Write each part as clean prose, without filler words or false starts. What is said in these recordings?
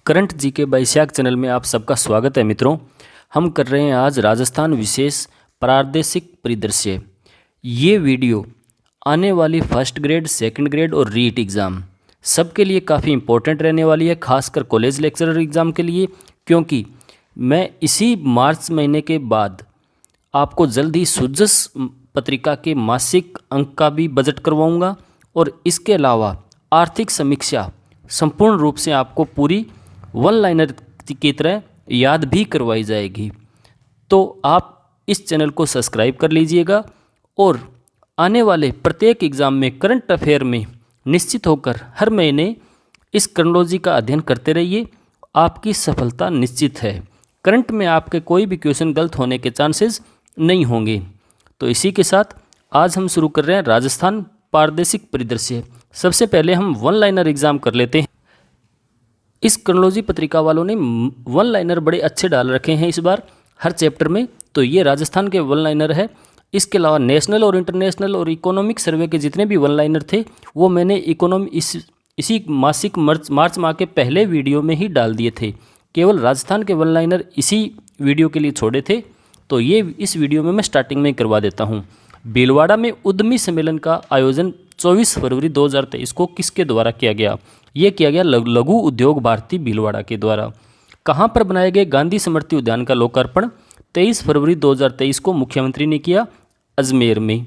Current GK by शाक channel में आप सबका स्वागत है मित्रों। हम कर रहे हैं आज राजस्थान विशेष प्रादेशिक परिदृश्य। ये वीडियो आने वाली फर्स्ट ग्रेड, सेकंड ग्रेड और रीट एग्ज़ाम सबके लिए काफ़ी इंपॉर्टेंट रहने वाली है, खासकर कॉलेज लेक्चरर एग्ज़ाम के लिए, क्योंकि मैं इसी मार्च महीने के बाद आपको जल्द ही सुजस पत्रिका के मासिक अंक का भी बजट करवाऊंगा और इसके अलावा आर्थिक समीक्षा संपूर्ण रूप से आपको पूरी वन लाइनर की तरह याद भी करवाई जाएगी। तो आप इस चैनल को सब्सक्राइब कर लीजिएगा और आने वाले प्रत्येक एग्ज़ाम में करंट अफेयर में निश्चित होकर हर महीने इस क्रोनोलॉजी का अध्ययन करते रहिए। आपकी सफलता निश्चित है। करंट में आपके कोई भी क्वेश्चन गलत होने के चांसेस नहीं होंगे। तो इसी के साथ आज हम शुरू कर रहे हैं राजस्थान प्रादेशिक परिदृश्य। सबसे पहले हम वन लाइनर एग्ज़ाम कर लेते हैं। इस क्रोनोलॉजी पत्रिका वालों ने वन लाइनर बड़े अच्छे डाल रखे हैं इस बार हर चैप्टर में। तो ये राजस्थान के वन लाइनर है। इसके अलावा नेशनल और इंटरनेशनल और इकोनॉमिक सर्वे के जितने भी वन लाइनर थे वो मैंने इसी मासिक मार्च माह के पहले वीडियो में ही डाल दिए थे। केवल राजस्थान के वन लाइनर इसी वीडियो के लिए छोड़े थे, तो ये इस वीडियो में मैं स्टार्टिंग में करवा देता हूँ। भीलवाड़ा में उद्यमी सम्मेलन का आयोजन 24 फरवरी 2023 को किसके द्वारा किया गया? ये किया गया लघु उद्योग भारती भीलवाड़ा के द्वारा। कहाँ पर बनाए गए गांधी स्मृति उद्यान का लोकार्पण 23 फरवरी 2023 को मुख्यमंत्री ने किया, अजमेर में।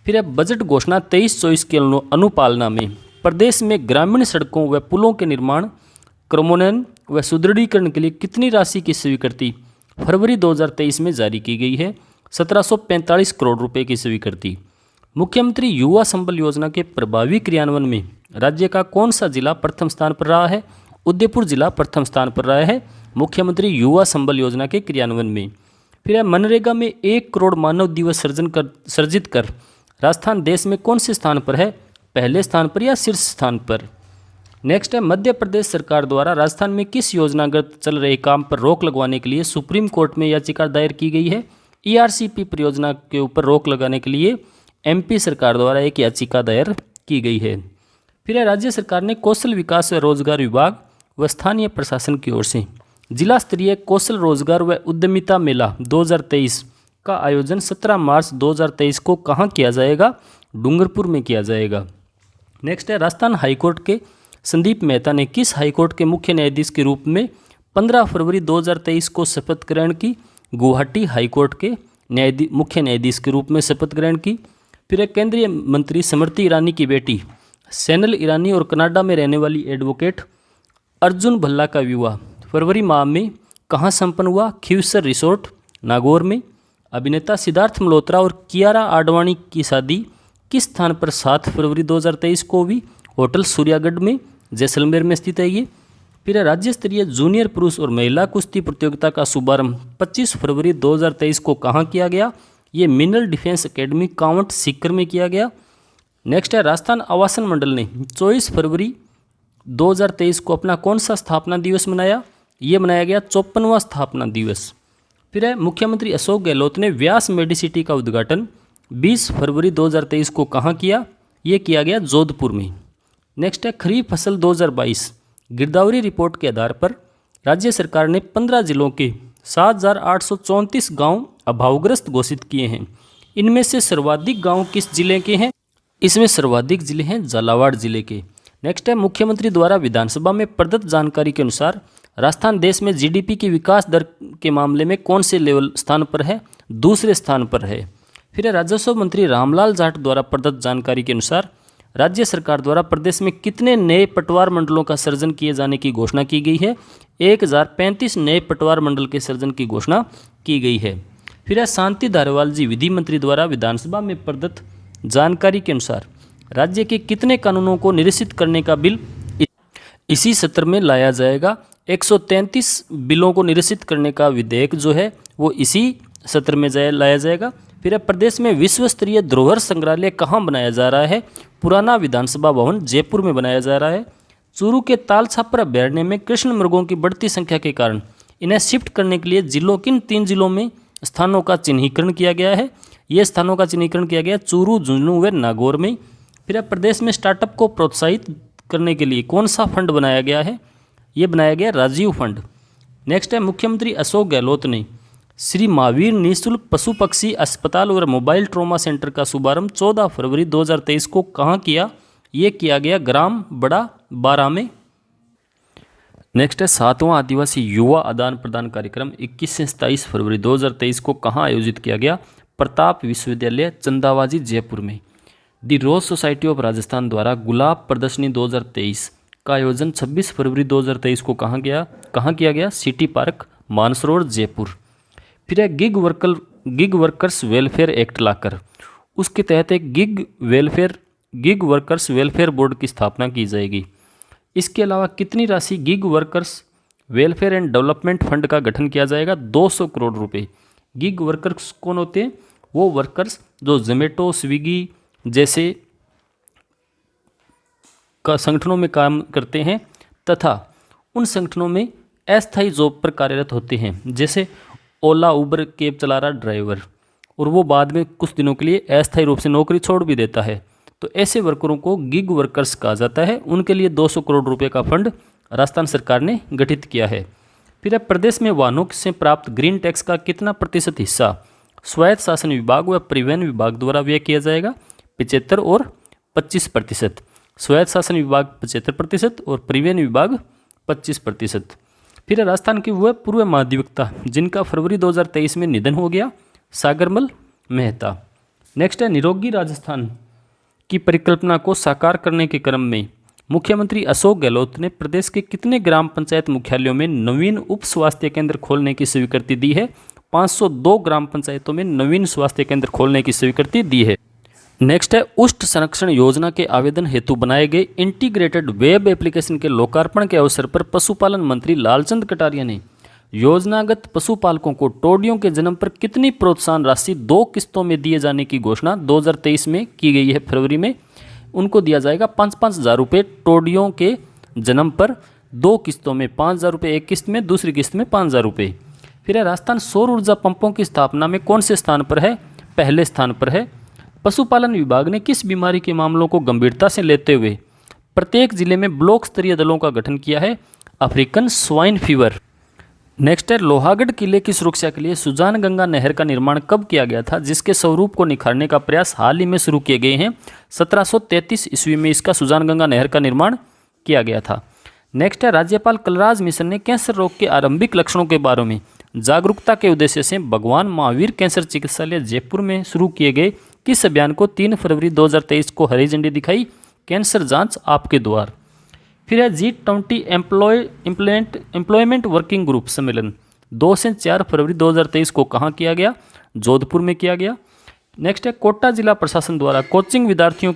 फिर अब बजट घोषणा 23-24 की अनुपालना में प्रदेश में ग्रामीण सड़कों व पुलों के निर्माण, क्रमोन्नयन व सुदृढ़ीकरण के लिए कितनी राशि की स्वीकृति फरवरी 2023 में जारी की गई है? 1745 करोड़ रुपए की स्वीकृति। मुख्यमंत्री युवा संबल योजना के प्रभावी क्रियान्वयन में राज्य का कौन सा जिला प्रथम स्थान पर रहा है? उदयपुर जिला प्रथम स्थान पर रहा है मुख्यमंत्री युवा संबल योजना के क्रियान्वयन में। फिर मनरेगा में 1 करोड़ मानव दिवस सर्जित कर राजस्थान देश में कौन से स्थान पर है? पहले स्थान पर या शीर्ष स्थान पर? नेक्स्ट है, मध्य प्रदेश सरकार द्वारा राजस्थान में किस योजनागत चल रहे काम पर रोक लगवाने के लिए सुप्रीम कोर्ट में याचिका दायर की गई है? ERCP परियोजना के ऊपर रोक लगाने के लिए MP सरकार द्वारा एक याचिका दायर की गई है। फिर राज्य सरकार ने कौशल विकास व रोजगार विभाग व स्थानीय प्रशासन की ओर से जिला स्तरीय कौशल रोजगार व उद्यमिता मेला 2023 का आयोजन 17 मार्च 2023 को कहाँ किया जाएगा? डूंगरपुर में किया जाएगा। नेक्स्ट है, राजस्थान हाईकोर्ट के संदीप मेहता ने किस हाईकोर्ट के मुख्य न्यायाधीश के रूप में 15 फरवरी 2023 को शपथ ग्रहण की? गुवाहाटी हाईकोर्ट के मुख्य न्यायाधीश के रूप में शपथ ग्रहण की। फिर केंद्रीय मंत्री स्मृति ईरानी की बेटी सैनल ईरानी और कनाडा में रहने वाली एडवोकेट अर्जुन भल्ला का विवाह फरवरी माह में कहाँ संपन्न हुआ? खीवसर रिसोर्ट, नागौर में। अभिनेता सिद्धार्थ मल्होत्रा और कियारा आडवाणी की शादी किस स्थान पर 7 फरवरी 2023 को हुई? होटल सूर्यागढ़ में, जैसलमेर में स्थित है ये। फिर राज्य स्तरीय जूनियर पुरुष और महिला कुश्ती प्रतियोगिता का शुभारंभ 25 फरवरी 2023 को कहाँ किया गया? ये mineral defence academy Kanwat Sikar में किया गया। नेक्स्ट है, राजस्थान आवासन मंडल ने 24 फरवरी 2023 को अपना कौन सा स्थापना दिवस मनाया? ये मनाया गया 54वां स्थापना दिवस। फिर है, मुख्यमंत्री अशोक गहलोत ने व्यास मेडिसिटी का उद्घाटन 20 फरवरी 2023 को कहाँ किया? ये किया गया जोधपुर में। नेक्स्ट है, खरीफ फसल 2022 गिरदावरी रिपोर्ट के आधार पर राज्य सरकार ने 15 जिलों के 7,834 गांव अभावग्रस्त घोषित किए हैं। इनमें से सर्वाधिक गांव किस जिले के हैं? इसमें सर्वाधिक जिले हैं झालावाड़ जिले के। नेक्स्ट है, मुख्यमंत्री द्वारा विधानसभा में प्रदत्त जानकारी के अनुसार राजस्थान देश में GDP की विकास दर के मामले में कौन से लेवल स्थान पर है? दूसरे स्थान पर है। फिर राजस्व मंत्री रामलाल जाट द्वारा प्रदत्त जानकारी के अनुसार राज्य सरकार द्वारा प्रदेश में कितने नए पटवार मंडलों का सृजन किए जाने की घोषणा की गई है? 1035 नए पटवार मंडल के सृजन की घोषणा की गई है। फिर शांति धारीवाल जी विधि मंत्री द्वारा विधानसभा में प्रदत्त जानकारी के अनुसार राज्य के कितने कानूनों को निरसित करने का बिल इसी सत्र में लाया जाएगा? 133 बिलों को निरसित करने का विधेयक जो है वो इसी सत्र में लाया जाएगा। फिर प्रदेश में विश्व स्तरीय धरोहर संग्रहालय कहाँ बनाया जा रहा है? पुराना विधानसभा भवन जयपुर में बनाया जा रहा है। चूरू के तालछापर अभयारण्य में कृष्ण मृगों की बढ़ती संख्या के कारण इन्हें शिफ्ट करने के लिए किन 3 जिलों में स्थानों का चिन्हीकरण किया गया है? ये स्थानों का चिन्हीकरण किया गया चूरू, झुंझुनू व नागौर में। फिर प्रदेश में स्टार्टअप को प्रोत्साहित करने के लिए कौन सा फंड बनाया गया है? ये बनाया गया राजीव फंड। नेक्स्ट है मुख्यमंत्री अशोक गहलोत ने श्री महावीर निःशुल्क पशु पक्षी अस्पताल और मोबाइल ट्रॉमा सेंटर का शुभारंभ 14 फरवरी 2023 को कहाँ किया? ये किया गया ग्राम बड़ा बारा में। नेक्स्ट है 7वां आदिवासी युवा आदान प्रदान कार्यक्रम 21 से 27 फरवरी 2023 को कहाँ आयोजित किया गया? प्रताप विश्वविद्यालय चंदावाजी जयपुर में। दी रोज सोसाइटी ऑफ राजस्थान द्वारा गुलाब प्रदर्शनी 2023 का आयोजन 26 फरवरी 2023 को कहाँ किया गया? City park Mansarovar Jaipur. फिर है गिग वर्कर्स वेलफेयर एक्ट लाकर, उसके तहत एक गिग वर्कर्स वेलफेयर बोर्ड की स्थापना की जाएगी। इसके अलावा कितनी राशि gig workers welfare and development fund का गठन किया जाएगा? 200 करोड़ रुपए। गिग वर्कर्स कौन होते हैं? वो वर्कर्स जो जोमेटो स्विगी जैसे का संगठनों में काम करते हैं तथा उन संगठनों में अस्थायी जॉब पर कार्यरत होते हैं, जैसे ओला उबर कैब चला रहा ड्राइवर, और वो बाद में कुछ दिनों के लिए अस्थायी रूप से नौकरी छोड़ भी देता है, तो ऐसे वर्करों को गिग वर्कर्स कहा जाता है। उनके लिए 200 करोड़ रुपए का फंड राजस्थान सरकार ने गठित किया है। फिर प्रदेश में वाहनों से प्राप्त ग्रीन टैक्स का कितना प्रतिशत हिस्सा स्वायत्त शासन विभाग व परिवहन विभाग द्वारा व्यय किया जाएगा? 75 और 25%। स्वायत्त शासन विभाग 75% और परिवहन विभाग 25%। फिर राजस्थान के वह पूर्व महाधिवक्ता जिनका फरवरी 2023 में निधन हो गया, सागरमल मेहता। नेक्स्ट है निरोगी राजस्थान की परिकल्पना को साकार करने के क्रम में मुख्यमंत्री अशोक गहलोत ने प्रदेश के कितने ग्राम पंचायत मुख्यालयों में नवीन उप स्वास्थ्य केंद्र खोलने की स्वीकृति दी है? 502 ग्राम पंचायतों में नवीन स्वास्थ्य केंद्र खोलने की स्वीकृति दी है। नेक्स्ट है उष्ट संरक्षण योजना के आवेदन हेतु बनाए गए इंटीग्रेटेड वेब एप्लीकेशन के लोकार्पण के अवसर पर पशुपालन मंत्री लालचंद कटारिया ने योजनागत पशुपालकों को टोडियों के जन्म पर कितनी प्रोत्साहन राशि 2 किस्तों में दिए जाने की घोषणा 2023 में की गई है। फरवरी में उनको दिया जाएगा 5-5 हज़ार रुपये टोडियों के जन्म पर 2 किस्तों में, 5 हज़ार रुपये एक किस्त में, दूसरी किस्त में 5 हज़ार रुपये। फिर है राजस्थान सौर ऊर्जा पंपों की स्थापना में कौन से स्थान पर है? पहले स्थान पर है। पशुपालन विभाग ने किस बीमारी के मामलों को गंभीरता से लेते हुए प्रत्येक जिले में ब्लॉक स्तरीय दलों का गठन किया है? African swine fever. नेक्स्ट है लोहागढ़ किले की सुरक्षा के लिए सुजान गंगा नहर का निर्माण कब किया गया था, जिसके स्वरूप को निखारने का प्रयास हाल ही में शुरू किए गए हैं? 1733 ईस्वी में इसका सुजान गंगा नहर का निर्माण किया गया था। नेक्स्ट है राज्यपाल कलराज मिश्र ने कैंसर रोग के आरंभिक लक्षणों के बारे में जागरूकता के उद्देश्य से भगवान महावीर कैंसर चिकित्सालय जयपुर में शुरू किए गए किस अभियान को 3 फरवरी 2023 को हरी झंडी दिखाई? कैंसर जांच आपके द्वार। फिर है G20 एम्प्लॉयमेंट वर्किंग ग्रुप सम्मेलन 2 से 4 फरवरी 2023 को कहाँ किया गया? जोधपुर में किया गया। नेक्स्ट है कोटा जिला प्रशासन द्वारा कोचिंग विद्यार्थियों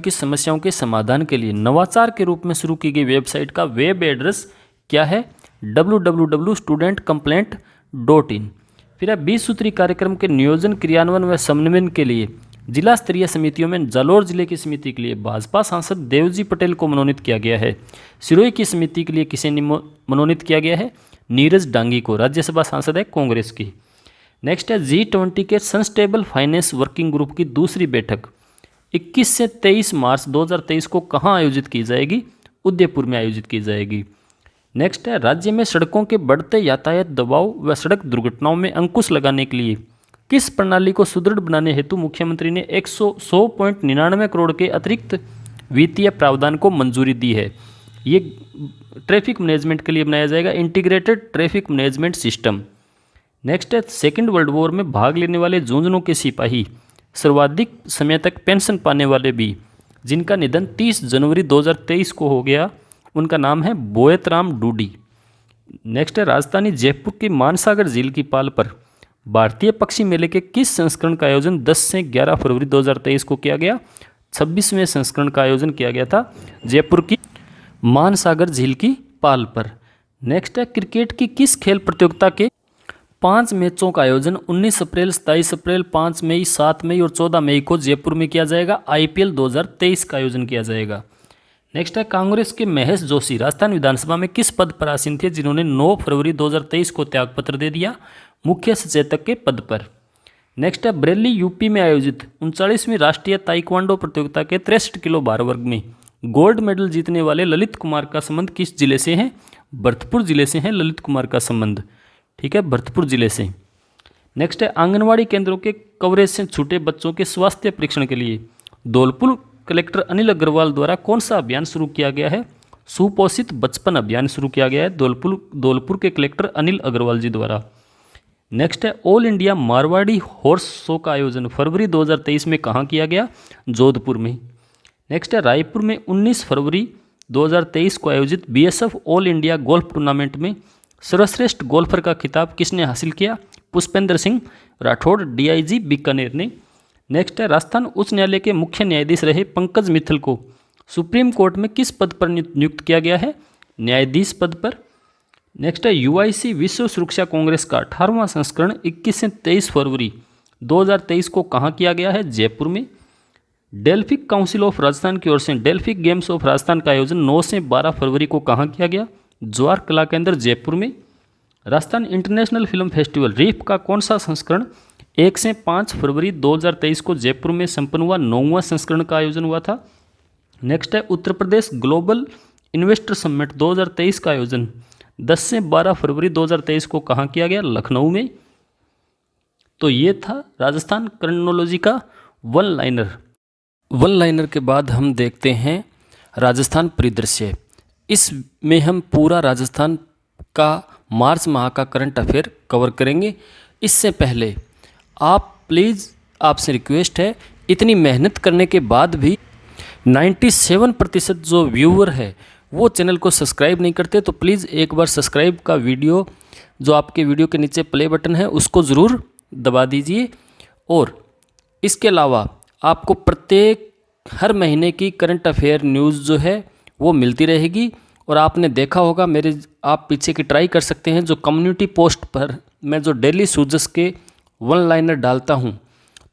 की समस्याओं के समाधान के लिए नवाचार के रूप में शुरू की गई वेबसाइट का वेब एड्रेस क्या है? www.studentcomplaint.in। फिर है 20 सूत्री कार्यक्रम के नियोजन, क्रियान्वयन व समन्वयन के लिए जिला स्तरीय समितियों में जालोर जिले की समिति के लिए भाजपा सांसद देवजी पटेल को मनोनीत किया गया है। सिरोही की समिति के लिए किसे मनोनीत किया गया है? नीरज डांगी को, राज्यसभा सांसद है कांग्रेस की। नेक्स्ट है G20 के सस्टेनेबल फाइनेंस वर्किंग ग्रुप की दूसरी बैठक 21 से 23 मार्च 2023 को कहाँ आयोजित की जाएगी? उदयपुर में आयोजित की जाएगी। नेक्स्ट है राज्य में सड़कों के बढ़ते यातायात दबाव व सड़क दुर्घटनाओं में अंकुश लगाने के लिए किस प्रणाली को सुदृढ़ बनाने हेतु मुख्यमंत्री ने 100.99 करोड़ के अतिरिक्त वित्तीय प्रावधान को मंजूरी दी है? ये ट्रैफिक मैनेजमेंट के लिए बनाया जाएगा, integrated traffic management system. Next है सेकेंड वर्ल्ड वॉर में भाग लेने वाले झुंझुनू के सिपाही सर्वाधिक समय तक पेंशन पाने वाले भी जिनका निधन 30 जनवरी 2023 को हो गया, उनका नाम है बोयतराम डूडी। नेक्स्ट है राजधानी जयपुर की मानसागर झील की पाल पर भारतीय पक्षी मेले के किस संस्करण का आयोजन 10 से 11 फरवरी 2023 को किया गया? 26वें संस्करण का आयोजन किया गया था जयपुर की मानसागर झील की पाल पर। नेक्स्ट है क्रिकेट की किस खेल प्रतियोगिता के 5 मैचों का आयोजन 19 अप्रैल, 27 अप्रैल, 5 मई, 7 मई और 14 मई को जयपुर में किया जाएगा? IPL 2023 का आयोजन किया जाएगा। नेक्स्ट है कांग्रेस के महेश जोशी राजस्थान विधानसभा में किस पद पर आसीन थे जिन्होंने 9 फरवरी 2023 को त्यागपत्र दे दिया? मुख्य सचेतक के पद पर। नेक्स्ट है बरेली यूपी में आयोजित 39वीं राष्ट्रीय ताइक्वांडो प्रतियोगिता के 63 किलो भार वर्ग में गोल्ड मेडल जीतने वाले ललित कुमार का संबंध किस जिले से है? भरतपुर जिले से है ललित कुमार का संबंध। ठीक है, भरतपुर जिले से। नेक्स्ट है, आंगनवाड़ी केंद्रों के कवरेज से छूटे बच्चों के स्वास्थ्य परीक्षण के लिए धौलपुर कलेक्टर अनिल अग्रवाल द्वारा कौन सा अभियान शुरू किया गया है? सुपोषित बचपन अभियान शुरू किया गया है धौलपुर के कलेक्टर अनिल अग्रवाल जी द्वारा। नेक्स्ट है, all India Marwari horse show का आयोजन फरवरी 2023 में कहाँ किया गया? जोधपुर में। नेक्स्ट है, रायपुर में 19 फरवरी 2023 को आयोजित BSF all India golf tournament में सर्वश्रेष्ठ गोल्फर का खिताब किसने हासिल किया? पुष्पेंद्र सिंह राठौड़, डीआईजी बीकानेर ने। नेक्स्ट है, राजस्थान उच्च न्यायालय के मुख्य न्यायाधीश रहे पंकज मित्तल को सुप्रीम कोर्ट में किस पद पर नियुक्त किया गया है? न्यायाधीश पद पर। नेक्स्ट है, यूआईसी विश्व सुरक्षा कांग्रेस का 18वां संस्करण 21 से 23 फरवरी 2023 को कहाँ किया गया है? जयपुर में। डेल्फिक काउंसिल ऑफ राजस्थान की ओर से डेल्फिक गेम्स ऑफ राजस्थान का आयोजन 9 से 12 फरवरी को कहाँ किया गया? ज्वार कला केंद्र जयपुर में। Rajasthan international film festival reef का कौन सा संस्करण 1 से 5 फरवरी 2023 को जयपुर में संपन्न हुआ? 9वां संस्करण का आयोजन हुआ था। नेक्स्ट है, Uttar Pradesh global investor summit 2023 का आयोजन 10 से 12 फरवरी 2023 को कहाँ किया गया? लखनऊ में। तो ये था राजस्थान क्रॉनोलॉजी का वन लाइनर के बाद हम देखते हैं राजस्थान परिदृश्य। इसमें हम पूरा राजस्थान का मार्च माह का करंट अफेयर कवर करेंगे। इससे पहले आप प्लीज़, आपसे रिक्वेस्ट है, इतनी मेहनत करने के बाद भी 97% जो व्यूअर है वो चैनल को सब्सक्राइब नहीं करते, तो प्लीज़ एक बार सब्सक्राइब का वीडियो जो आपके वीडियो के नीचे प्ले बटन है उसको ज़रूर दबा दीजिए। और इसके अलावा आपको प्रत्येक हर महीने की करंट अफेयर न्यूज़ जो है वो मिलती रहेगी। और आपने देखा होगा मेरे, आप पीछे की ट्राई कर सकते हैं, जो कम्युनिटी पोस्ट पर मैं जो डेली सूजस के वन लाइनर डालता हूँ,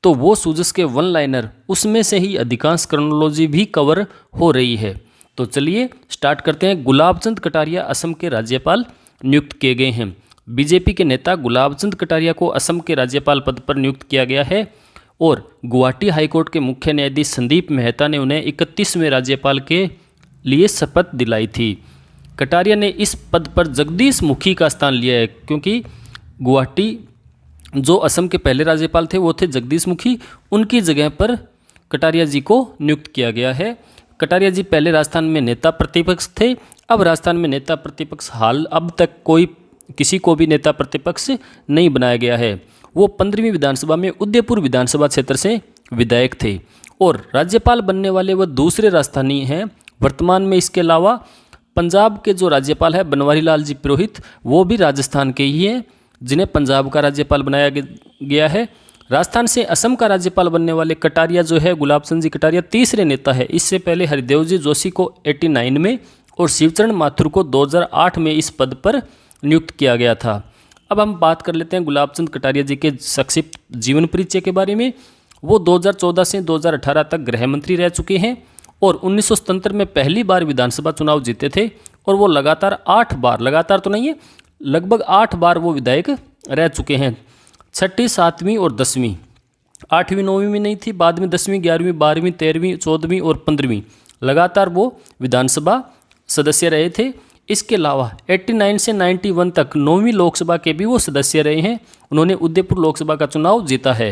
तो वो सूजस के वन लाइनर उसमें से ही अधिकांश क्रॉनोलॉजी भी कवर हो रही है। तो चलिए स्टार्ट करते हैं। गुलाबचंद कटारिया असम के राज्यपाल नियुक्त किए गए हैं। बीजेपी के नेता गुलाबचंद कटारिया को असम के राज्यपाल पद पर नियुक्त किया गया है और गुवाहाटी हाईकोर्ट के मुख्य न्यायाधीश संदीप मेहता ने उन्हें 31वें राज्यपाल के लिए शपथ दिलाई थी। कटारिया ने इस पद पर जगदीश मुखी का स्थान लिया है, क्योंकि गुवाहाटी जो असम के पहले राज्यपाल थे वो थे जगदीश मुखी, उनकी जगह पर कटारिया जी को नियुक्त किया गया है। कटारिया जी पहले राजस्थान में नेता प्रतिपक्ष थे, अब राजस्थान में नेता प्रतिपक्ष अब तक किसी को भी नेता प्रतिपक्ष नहीं बनाया गया है। वो 15वीं विधानसभा में उदयपुर विधानसभा क्षेत्र से विधायक थे और राज्यपाल बनने वाले वह दूसरे राजस्थानी हैं वर्तमान में। इसके अलावा पंजाब के जो राज्यपाल है बनवारी लाल जी पुरोहित, वो भी राजस्थान के ही हैं, जिन्हें पंजाब का राज्यपाल बनाया गया है। राजस्थान से असम का राज्यपाल बनने वाले कटारिया जो है, गुलाबचंद जी कटारिया, तीसरे नेता है। इससे पहले हरिदेव जी जोशी को 89 में और शिवचरण माथुर को 2008 में इस पद पर नियुक्त किया गया था। अब हम बात कर लेते हैं गुलाबचंद कटारिया जी के संक्षिप्त जीवन परिचय के बारे में। वो 2014 से 2018 तक गृह मंत्री रह चुके हैं और 1977 में पहली बार विधानसभा चुनाव जीते थे और वो लगातार 8 बार, लगातार तो नहीं है, लगभग 8 बार वो विधायक रह चुके हैं। 6ठी, 7वीं और 10वीं, 8वीं 9वीं में नहीं थी, बाद में 10वीं, 11वीं, 12वीं, 13वीं, 14वीं और 15वीं लगातार वो विधानसभा सदस्य रहे थे। इसके अलावा 89 से 91 तक 9वीं लोकसभा के भी वो सदस्य रहे हैं। उन्होंने उदयपुर लोकसभा का चुनाव जीता है।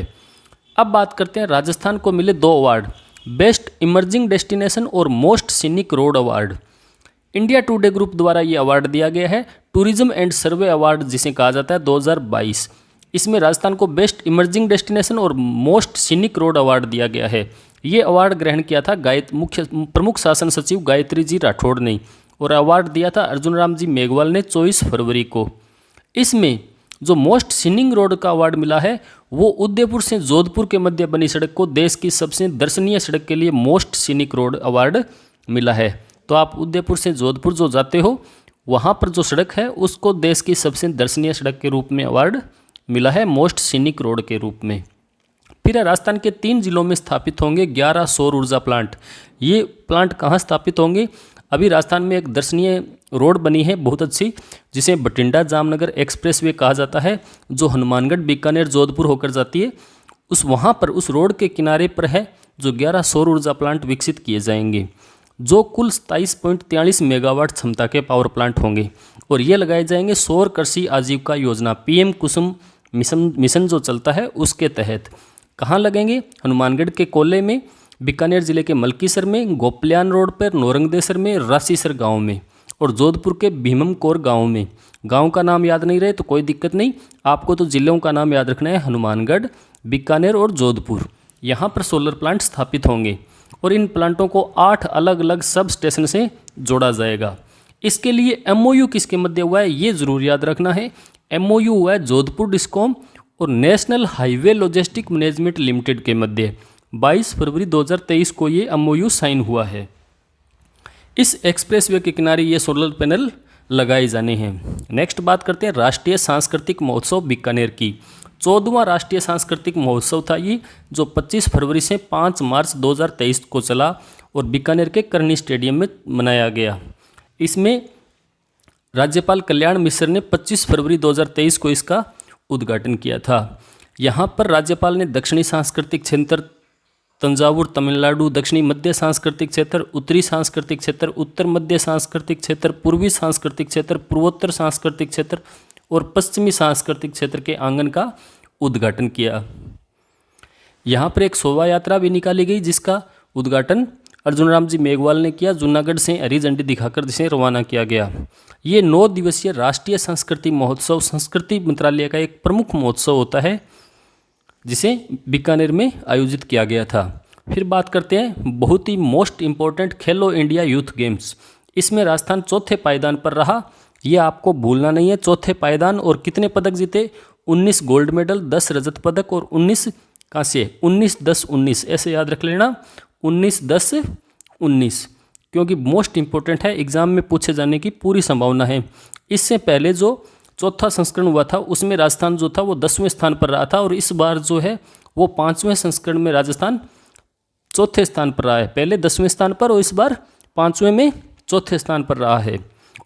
अब बात करते हैं राजस्थान को मिले 2 अवार्ड, बेस्ट इमर्जिंग डेस्टिनेशन और most scenic road award. India today group द्वारा ये अवार्ड दिया गया है, टूरिज्म एंड सर्वे अवार्ड जिसे कहा जाता है 2022। इसमें राजस्थान को बेस्ट इमर्जिंग डेस्टिनेशन और मोस्ट सीनिक रोड अवार्ड दिया गया है। ये अवार्ड ग्रहण किया था प्रमुख शासन सचिव गायत्री जी राठौड़ ने और अवार्ड दिया था अर्जुन राम जी मेघवाल ने 24 फरवरी को। इसमें जो मोस्ट सीनिक रोड का अवार्ड मिला है वो उदयपुर से जोधपुर के मध्य बनी सड़क को देश की सबसे दर्शनीय सड़क के लिए मोस्ट सीनिक रोड अवार्ड मिला है। तो आप उदयपुर से जोधपुर जो जाते हो वहाँ पर जो सड़क है उसको देश की सबसे दर्शनीय सड़क के रूप में अवार्ड मिला है, मोस्ट सीनिक रोड के रूप में। फिर राजस्थान के 3 जिलों में स्थापित होंगे 11 सौर ऊर्जा प्लांट। ये प्लांट कहाँ स्थापित होंगे? अभी राजस्थान में एक दर्शनीय रोड बनी है बहुत अच्छी, जिसे बठिंडा जामनगर एक्सप्रेस वे कहा जाता है, जो हनुमानगढ़ बीकानेर जोधपुर होकर जाती है। वहाँ पर उस रोड के किनारे पर है जो 11 सौर ऊर्जा प्लांट विकसित किए जाएंगे। जो कुल 27.43 मेगावाट क्षमता के पावर प्लांट होंगे और ये लगाए जाएंगे सौर कृषि आजीविका योजना पीएम कुसुम मिशन जो चलता है उसके तहत। कहाँ लगेंगे? हनुमानगढ़ के कोल्ले में, बीकानेर जिले के मलकीसर में, गोपलियान रोड पर नौरंगदेसर में, राशीसर गांव में और जोधपुर के भीममकोर गांव में। गांव का नाम याद नहीं रहे तो कोई दिक्कत नहीं, आपको तो जिलों का नाम याद रखना है, हनुमानगढ़, बीकानेर और जोधपुर। यहाँ पर सोलर प्लांट स्थापित होंगे और इन प्लांटों को 8 अलग अलग सब स्टेशन से जोड़ा जाएगा। इसके लिए एमओयू किसके मध्य हुआ है ये ज़रूर याद रखना है। एमओयू हुआ है जोधपुर डिस्कॉम और national highway logistic management limited के मध्य। 22 फरवरी 2023 को ये एमओयू साइन हुआ है। इस एक्सप्रेसवे के किनारे ये सोलर पैनल लगाए जाने हैं। नेक्स्ट बात करते हैं राष्ट्रीय सांस्कृतिक महोत्सव बीकानेर की। 14वां राष्ट्रीय सांस्कृतिक महोत्सव था ये, जो 25 फरवरी से 5 मार्च 2023 को चला और बीकानेर के करनी स्टेडियम में मनाया गया। इसमें राज्यपाल कल्याण मिश्र ने 25 फरवरी 2023 को इसका उद्घाटन किया था। यहाँ पर राज्यपाल ने दक्षिणी सांस्कृतिक क्षेत्र तंजावुर तमिलनाडु, दक्षिणी मध्य सांस्कृतिक क्षेत्र, उत्तरी सांस्कृतिक क्षेत्र, उत्तर मध्य सांस्कृतिक क्षेत्र, पूर्वी सांस्कृतिक क्षेत्र, पूर्वोत्तर सांस्कृतिक क्षेत्र और पश्चिमी सांस्कृतिक क्षेत्र के आंगन का उद्घाटन किया। यहाँ पर एक शोभा यात्रा भी निकाली गई जिसका उद्घाटन अर्जुन राम जी मेघवाल ने किया। जूनागढ़ से हरी झंडी दिखाकर जिसे रवाना किया गया। ये 9 दिवसीय राष्ट्रीय संस्कृति महोत्सव संस्कृति मंत्रालय का एक प्रमुख महोत्सव होता है जिसे बीकानेर में आयोजित किया गया था। फिर बात करते हैं बहुत ही मोस्ट इम्पोर्टेंट खेलो इंडिया यूथ गेम्स। इसमें राजस्थान चौथे पायदान पर रहा, ये आपको भूलना नहीं है। चौथे पायदान और कितने पदक जीते? 19 गोल्ड मेडल, 10 रजत पदक और 19 कांस्य, 19-10-19 ऐसे याद रख लेना, 19-10-19 क्योंकि मोस्ट इम्पोर्टेंट है, एग्जाम में पूछे जाने की पूरी संभावना है। इससे पहले जो चौथा संस्करण हुआ था उसमें राजस्थान जो था वो 10वें स्थान पर रहा था और इस बार जो है वो 5वें संस्करण में राजस्थान चौथे स्थान पर रहा है। पहले 10वें स्थान पर और इस बार 5वें में चौथे स्थान पर रहा है।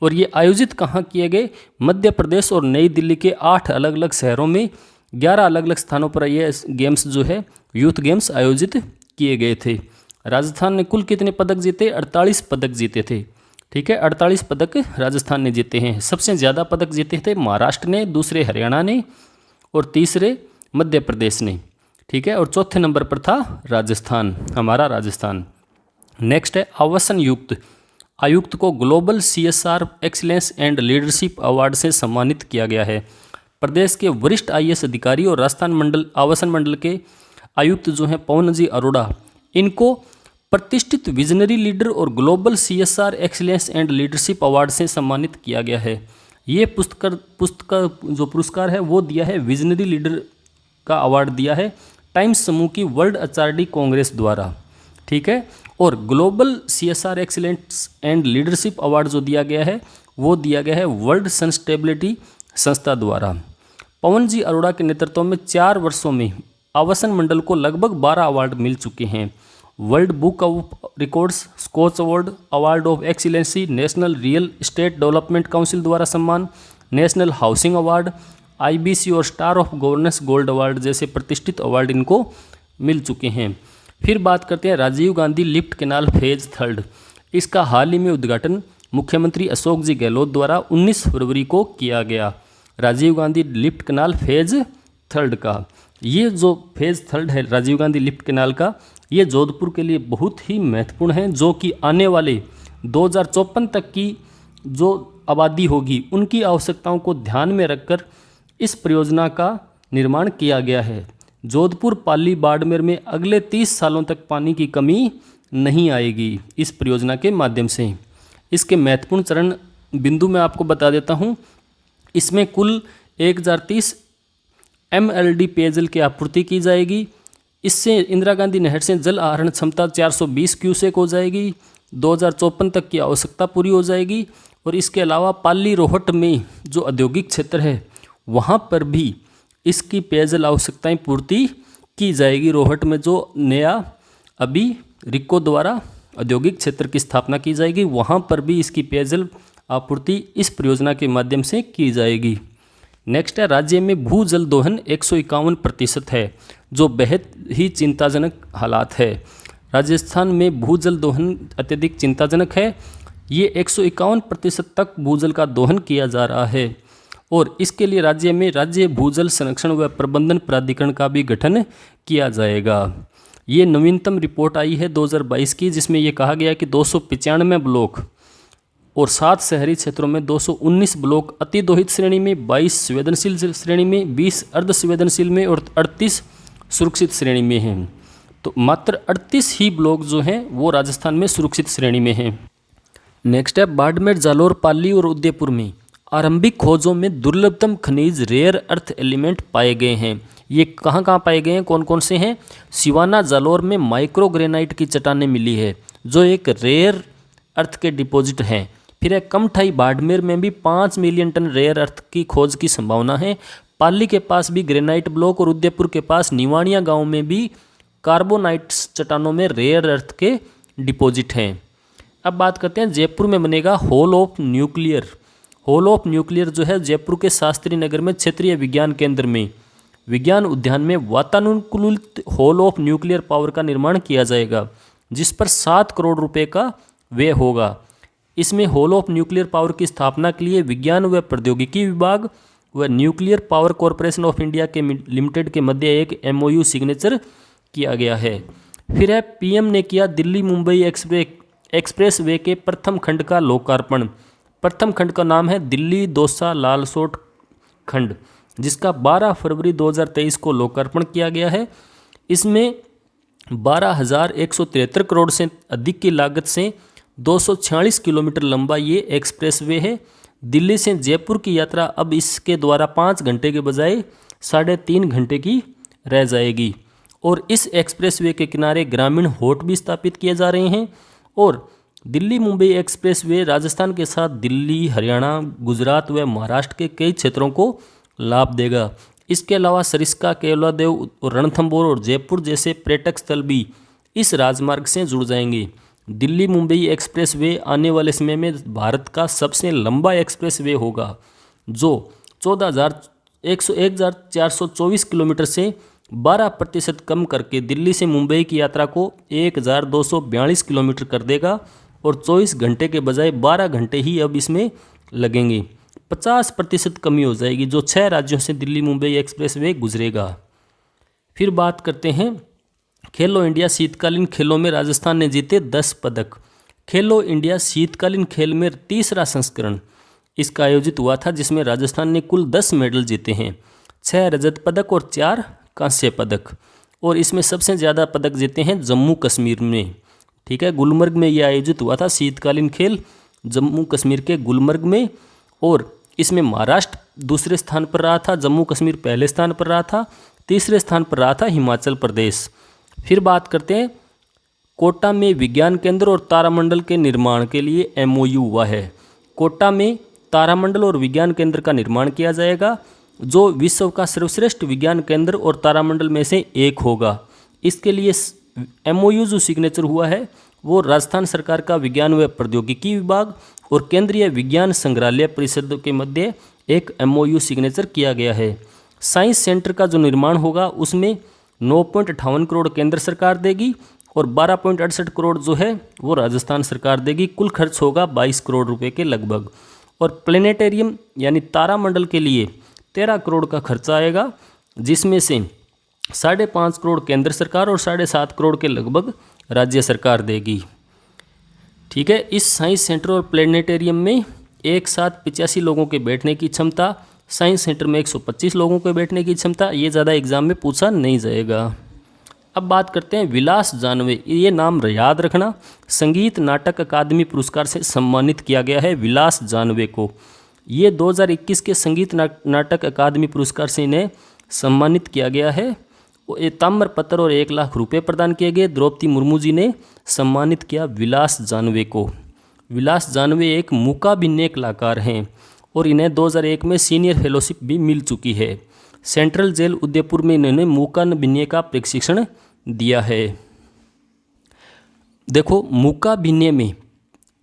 और ये आयोजित कहाँ किए गए? मध्य प्रदेश और नई दिल्ली के 8 अलग अलग शहरों में 11 अलग अलग स्थानों पर ये गेम्स जो है यूथ गेम्स आयोजित किए गए थे। राजस्थान ने कुल कितने पदक जीते? 48 पदक जीते थे। ठीक है, 48 पदक राजस्थान ने जीते हैं। सबसे ज़्यादा पदक जीते थे महाराष्ट्र ने, दूसरे हरियाणा ने और तीसरे मध्य प्रदेश ने। ठीक है, और चौथे नंबर पर था राजस्थान, हमारा राजस्थान। नेक्स्ट है आवासन आयुक्त को global CSR excellence and leadership award से सम्मानित किया गया है। प्रदेश के वरिष्ठ IAS अधिकारी और राजस्थान आवासन मंडल के आयुक्त जो हैं पवन जी अरोड़ा, इनको प्रतिष्ठित विजनरी लीडर और global CSR excellence and leadership award से सम्मानित किया गया है। ये पुस्तक जो पुरस्कार है वो दिया है विजनरी लीडर का अवार्ड दिया है टाइम्स समूह की वर्ल्ड HRD कांग्रेस द्वारा। ठीक है, और global CSR excellence and leadership award जो दिया गया है वो दिया गया है वर्ल्ड सस्टेनेबिलिटी संस्था द्वारा। पवन जी अरोड़ा के नेतृत्व में 4 वर्षों में आवासन मंडल को लगभग 12 अवार्ड मिल चुके हैं। World book of records, Skoch award, award of excellency, national real estate development council द्वारा सम्मान, नेशनल हाउसिंग अवार्ड, IBC और star of governance gold award जैसे प्रतिष्ठित अवार्ड इनको मिल चुके हैं। फिर बात करते हैं Rajiv Gandhi lift canal phase 3। इसका हाल ही में उद्घाटन मुख्यमंत्री अशोक जी गहलोत द्वारा 19 फरवरी को किया गया। Rajiv Gandhi lift canal phase 3 का ये जो फेज 3 है राजीव गांधी लिफ्ट कैनाल का, ये जोधपुर के लिए बहुत ही महत्वपूर्ण है, जो कि आने वाले 2054 तक की जो आबादी होगी उनकी आवश्यकताओं को ध्यान में रखकर इस परियोजना का निर्माण किया गया है। जोधपुर, पाली, बाड़मेर में अगले 30 सालों तक पानी की कमी नहीं आएगी इस परियोजना के माध्यम से। इसके महत्वपूर्ण चरण बिंदु मैं आपको बता देता हूँ। इसमें कुल 1030 MLD पेयजल की आपूर्ति की जाएगी। इससे इंदिरा गांधी नहर से जल आहरण क्षमता 420 क्यूसेक हो जाएगी। 2054 तक की आवश्यकता पूरी हो जाएगी। और इसके अलावा पाली रोहट में जो औद्योगिक क्षेत्र है वहाँ पर भी इसकी पेयजल आवश्यकताएं पूर्ति की जाएगी। रोहट में जो नया अभी रिको द्वारा औद्योगिक क्षेत्र की स्थापना की जाएगी वहाँ पर भी इसकी पेयजल आपूर्ति इस परियोजना के माध्यम से की जाएगी। नेक्स्ट है राज्य में भूजल दोहन 151% है, जो बेहद ही चिंताजनक हालात है। राजस्थान में भूजल दोहन अत्यधिक चिंताजनक है। ये 151% तक भूजल का दोहन किया जा रहा है और इसके लिए राज्य में राज्य भूजल संरक्षण व प्रबंधन प्राधिकरण का भी गठन किया जाएगा। ये नवीनतम रिपोर्ट आई है 2022 की, जिसमें ये कहा गया कि 295 ब्लॉक और 7 शहरी क्षेत्रों में 219 ब्लॉक अति दोहित श्रेणी में, 22 संवेदनशील श्रेणी में, 20 अर्ध संवेदनशील में और 38 सुरक्षित श्रेणी में हैं। तो मात्र 38 ही ब्लॉक जो हैं वो राजस्थान में सुरक्षित श्रेणी में हैं। नेक्स्ट है बाड़मेर, जालौर, पाली और उदयपुर में आरंभिक खोजों में दुर्लभतम खनिज रेयर अर्थ एलिमेंट पाए गए हैं। ये कहाँ कहाँ पाए गए हैं, कौन कौन से हैं? सिवाना, जालौर में माइक्रोग्रेनाइट की चट्टानें मिली है जो एक रेयर अर्थ के डिपॉजिट हैं। फिर है कमठाई, बाड़मेर में भी 5 मिलियन टन रेयर अर्थ की खोज की संभावना है। पाली के पास भी ग्रेनाइट ब्लॉक और उदयपुर के पास निवाणिया गांव में भी कार्बोनाइट चट्टानों में रेयर अर्थ के डिपॉजिट हैं। अब बात करते हैं जयपुर में बनेगा hall of nuclear. Hall of nuclear जो है जयपुर के शास्त्री नगर में क्षेत्रीय विज्ञान केंद्र में विज्ञान उद्यान में वातानुकूलित हॉल ऑफ न्यूक्लियर पावर का निर्माण किया जाएगा, जिस पर 7 करोड़ रुपए का व्यय होगा। इसमें हॉल ऑफ न्यूक्लियर पावर की स्थापना के लिए विज्ञान व प्रौद्योगिकी विभाग व nuclear power corporation of India के लिमिटेड के मध्य एक MOU सिग्नेचर किया गया है। फिर है PM ने किया दिल्ली मुंबई एक्सप्रेस वे के प्रथम खंड का लोकार्पण। प्रथम खंड का नाम है दिल्ली दौसा लालसोट खंड, जिसका 12 फरवरी 2023 को लोकार्पण किया गया है। इसमें 12,173 करोड़ से अधिक की लागत से 246 किलोमीटर लंबा ये एक्सप्रेसवे है। दिल्ली से जयपुर की यात्रा अब इसके द्वारा 5 घंटे के बजाय 3.5 घंटे की रह जाएगी और इस एक्सप्रेसवे के किनारे ग्रामीण होट भी स्थापित किए जा रहे हैं। और दिल्ली मुंबई एक्सप्रेसवे राजस्थान के साथ दिल्ली, हरियाणा, गुजरात व महाराष्ट्र के कई क्षेत्रों को लाभ देगा। इसके अलावा सरिस्का, केवलादेव, रणथंभौर और जयपुर जैसे पर्यटक स्थल भी इस राजमार्ग से जुड़ जाएंगे। दिल्ली मुंबई एक्सप्रेसवे आने वाले समय में भारत का सबसे लंबा एक्सप्रेसवे होगा, जो 1,424 किलोमीटर से 12% कम करके दिल्ली से मुंबई की यात्रा को 1,242 किलोमीटर कर देगा और 24 घंटे के बजाय 12 घंटे ही अब इसमें लगेंगे। 50% कमी हो जाएगी, जो 6 राज्यों से दिल्ली मुंबई एक्सप्रेसवे गुजरेगा। फिर बात करते हैं खेलो इंडिया शीतकालीन खेलों में राजस्थान ने जीते 10 पदक। खेलो इंडिया शीतकालीन खेल में 3रा संस्करण इसका आयोजित हुआ था, जिसमें राजस्थान ने कुल 10 मेडल जीते हैं, 6 रजत पदक और 4 कांस्य पदक। और इसमें सबसे ज़्यादा पदक जीते हैं जम्मू कश्मीर में। ठीक है, गुलमर्ग में यह आयोजित हुआ था शीतकालीन खेल, जम्मू कश्मीर के गुलमर्ग में। और इसमें महाराष्ट्र दूसरे स्थान पर रहा था, जम्मू कश्मीर पहले स्थान पर रहा था, तीसरे स्थान पर रहा था हिमाचल प्रदेश। फिर बात करते हैं कोटा में विज्ञान केंद्र और तारामंडल के निर्माण के लिए MOU हुआ है। कोटा में तारामंडल और विज्ञान केंद्र का निर्माण किया जाएगा, जो विश्व का सर्वश्रेष्ठ विज्ञान केंद्र और तारामंडल में से एक होगा। इसके लिए MOU जो सिग्नेचर हुआ है वो राजस्थान सरकार का विज्ञान व प्रौद्योगिकी विभाग और केंद्रीय विज्ञान संग्रहालय परिषद के मध्य एक MOU सिग्नेचर किया गया है। साइंस सेंटर का जो निर्माण होगा उसमें 9.58 करोड़ केंद्र सरकार देगी और 12.68 करोड़ जो है वो राजस्थान सरकार देगी। कुल खर्च होगा 22 करोड़ रुपए के लगभग। और प्लेनेटेरियम यानी तारामंडल के लिए 13 करोड़ का खर्चा आएगा, जिसमें से 5.5 करोड़ केंद्र सरकार और 7.5 करोड़ के लगभग राज्य सरकार देगी। ठीक है, इस साइंस सेंटर और प्लेनेटेरियम में एक साथ 85 लोगों के बैठने की क्षमता, साइंस सेंटर में 125 लोगों के बैठने की क्षमता, ये ज़्यादा एग्जाम में पूछा नहीं जाएगा। अब बात करते हैं विलास जानवे, ये नाम याद रखना। संगीत नाटक अकादमी पुरस्कार से सम्मानित किया गया है विलास जानवे को। ये 2021 के संगीत नाटक अकादमी पुरस्कार से इन्हें सम्मानित किया गया है। ताम्रपत्र और 1 लाख रुपए प्रदान किए गए। द्रौपदी मुर्मू जी ने सम्मानित किया विलास जानवे को। विलास जानवे एक मूकाभिनय कलाकार हैं और इन्हें 2001 में सीनियर फेलोशिप भी मिल चुकी है। सेंट्रल जेल उदयपुर में इन्होंने मूकाभिनय का प्रशिक्षण दिया है। देखो, मूकाभिनय में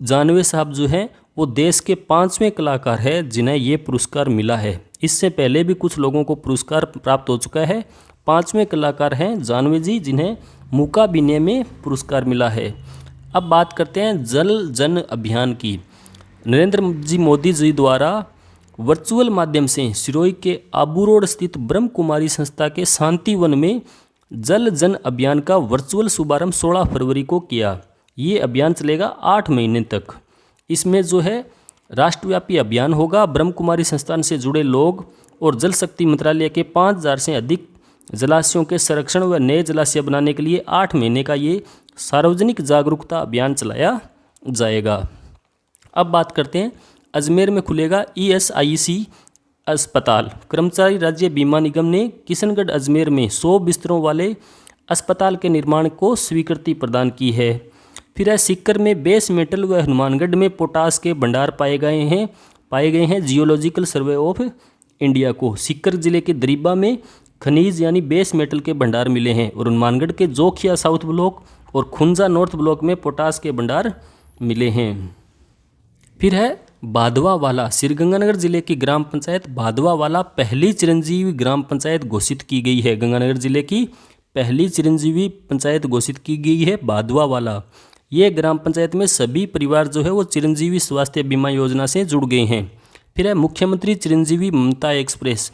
जानवे साहब जो हैं वो देश के 5वें कलाकार हैं जिन्हें ये पुरस्कार मिला है। इससे पहले भी कुछ लोगों को पुरस्कार प्राप्त हो चुका है। 5वें कलाकार हैं जानवे जी, जिन्हें मुकाबिने में पुरस्कार मिला है। अब बात करते हैं जल जन अभियान की। नरेंद्र जी मोदी जी द्वारा वर्चुअल माध्यम से सिरोही के आबू रोड स्थित ब्रह्म कुमारी संस्था के शांति वन में जल जन अभियान का वर्चुअल शुभारंभ 16 फरवरी को किया। ये अभियान चलेगा 8 महीने तक। इसमें जो है राष्ट्रव्यापी अभियान होगा। ब्रह्म कुमारी संस्थान से जुड़े लोग और जल शक्ति मंत्रालय के 5000 से अधिक जलाशयों के संरक्षण व नए जलाशय बनाने के लिए 8 महीने का ये सार्वजनिक जागरूकता अभियान चलाया जाएगा। अब बात करते हैं, अजमेर में खुलेगा ESIC अस्पताल। कर्मचारी राज्य बीमा निगम ने किशनगढ़ अजमेर में 100 बिस्तरों वाले अस्पताल के निर्माण को स्वीकृति प्रदान की है। फिर है सीकर में बेस मेटल व हनुमानगढ़ में पोटास के भंडार पाए गए हैं जियोलॉजिकल सर्वे ऑफ इंडिया को। सीकर जिले के दरीबा में खनिज यानी बेस मेटल के भंडार मिले हैं और हनुमानगढ़ के जोखिया साउथ ब्लॉक और खुंजा नॉर्थ ब्लॉक में पोटास के भंडार मिले हैं। फिर है बाधवावाला। श्रीगंगानगर जिले की ग्राम पंचायत बाधवावाला पहली चिरंजीवी ग्राम पंचायत घोषित की गई है। गंगानगर जिले की पहली चिरंजीवी पंचायत घोषित की गई है बाधवावाला। ये ग्राम पंचायत में सभी परिवार जो है वो चिरंजीवी स्वास्थ्य बीमा योजना से जुड़ गए हैं। फिर है मुख्यमंत्री चिरंजीवी ममता एक्सप्रेस।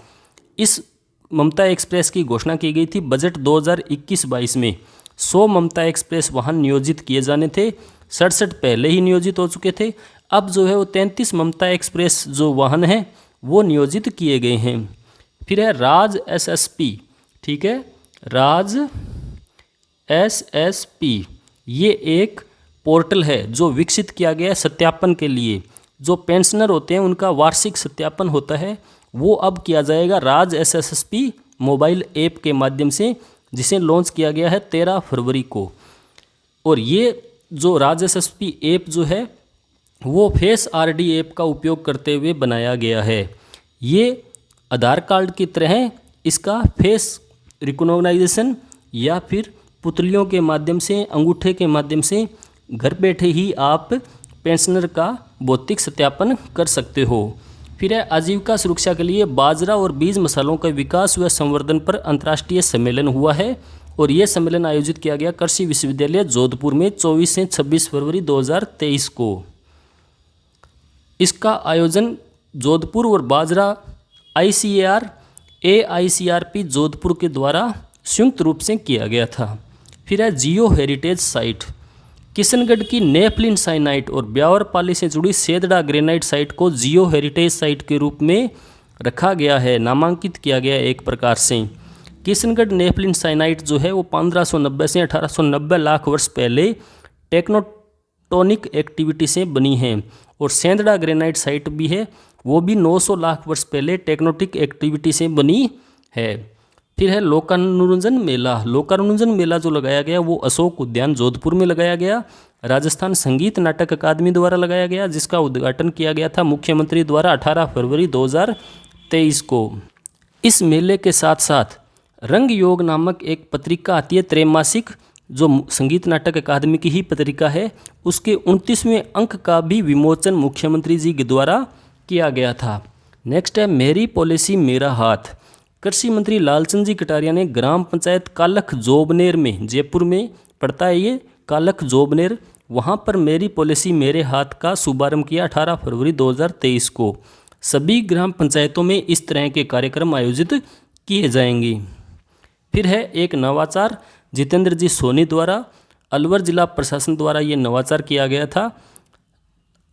इस ममता एक्सप्रेस की घोषणा की गई थी बजट 2021-22 में। 100 ममता एक्सप्रेस वाहन नियोजित किए जाने थे। 67 पहले ही नियोजित हो चुके थे। अब जो है वो 33 ममता एक्सप्रेस जो वाहन हैं वो नियोजित किए गए हैं। फिर है राज SSP। ठीक है, राज SSP ये एक पोर्टल है जो विकसित किया गया है सत्यापन के लिए। जो पेंशनर होते हैं उनका वार्षिक सत्यापन होता है वो अब किया जाएगा राज SSP मोबाइल ऐप के माध्यम से, जिसे लॉन्च किया गया है 13 फरवरी को। और ये जो राज SSP ऐप जो है वो फेस RD ऐप का उपयोग करते हुए बनाया गया है। ये आधार कार्ड की तरह इसका फेस रिकॉग्नाइजेशन या फिर पुतलियों के माध्यम से, अंगूठे के माध्यम से घर बैठे ही आप पेंशनर का भौतिक सत्यापन कर सकते हो। फिर है आजीविका सुरक्षा के लिए बाजरा और बीज मसालों के विकास व संवर्धन पर अंतर्राष्ट्रीय सम्मेलन हुआ है और ये सम्मेलन आयोजित किया गया कृषि विश्वविद्यालय जोधपुर में 24 से 26 फरवरी 2023 को। इसका आयोजन जोधपुर और बाजरा ICAR AICRP जोधपुर के द्वारा संयुक्त रूप से किया गया था। फिर है जियो हेरिटेज साइट। किशनगढ़ की नेफलिन साइनाइट और ब्यावरपाली से जुड़ी सेदड़ा ग्रेनाइट साइट को जियो हेरिटेज साइट के रूप में रखा गया है, नामांकित किया गया है एक प्रकार से। किशनगढ़ नेफलिन साइनाइट जो है वो 1590 से 1890 लाख वर्ष पहले टेक्नोटोनिक एक्टिविटी से बनी है। और सेंदड़ा ग्रेनाइट साइट भी है, वो भी 900 लाख वर्ष पहले टेक्नोटिक एक्टिविटी से बनी है। फिर है लोकानुरंजन मेला। लोकानुरंजन मेला जो लगाया गया वो अशोक उद्यान जोधपुर में लगाया गया। राजस्थान संगीत नाटक अकादमी द्वारा लगाया गया, जिसका उद्घाटन किया गया था मुख्यमंत्री द्वारा 18 फरवरी 2023 को। इस मेले के साथ साथ रंग योग नामक एक पत्रिका आती है त्रैमासिक, जो संगीत नाटक अकादमी की ही पत्रिका है, उसके 29वें अंक का भी विमोचन मुख्यमंत्री जी के द्वारा किया गया था। नेक्स्ट है मेरी पॉलिसी मेरा हाथ। कृषि मंत्री लालचंद जी कटारिया ने ग्राम पंचायत कालख जोबनेर में, जयपुर में पड़ता है ये कालख जोबनेर, वहाँ पर मेरी पॉलिसी मेरे हाथ का शुभारंभ किया 18 फरवरी 2023 को। सभी ग्राम पंचायतों में इस तरह के कार्यक्रम आयोजित किए जाएंगे। फिर है एक नवाचार जितेंद्र जी सोनी द्वारा, अलवर जिला प्रशासन द्वारा ये नवाचार किया गया था,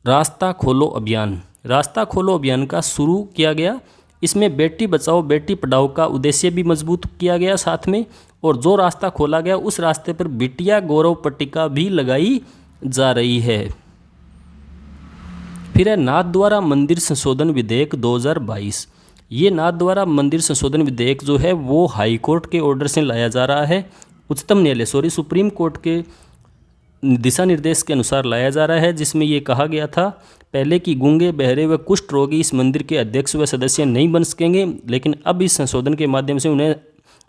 रास्ता खोलो अभियान। रास्ता खोलो अभियान का शुरू किया गया। इसमें बेटी बचाओ बेटी पढ़ाओ का उद्देश्य भी मजबूत किया गया साथ में, और जो रास्ता खोला गया उस रास्ते पर बिटिया गौरव पट्टिका भी लगाई जा रही है। फिर है नाथद्वारा मंदिर संशोधन विधेयक 2022। ये नाथद्वारा मंदिर संशोधन विधेयक जो है वो हाई कोर्ट के ऑर्डर से लाया जा रहा है, सुप्रीम कोर्ट के दिशा निर्देश के अनुसार लाया जा रहा है, जिसमें ये कहा गया था पहले कि गूंगे बहरे व कुष्ठ रोगी इस मंदिर के अध्यक्ष व सदस्य नहीं बन सकेंगे, लेकिन अब इस संशोधन के माध्यम से उन्हें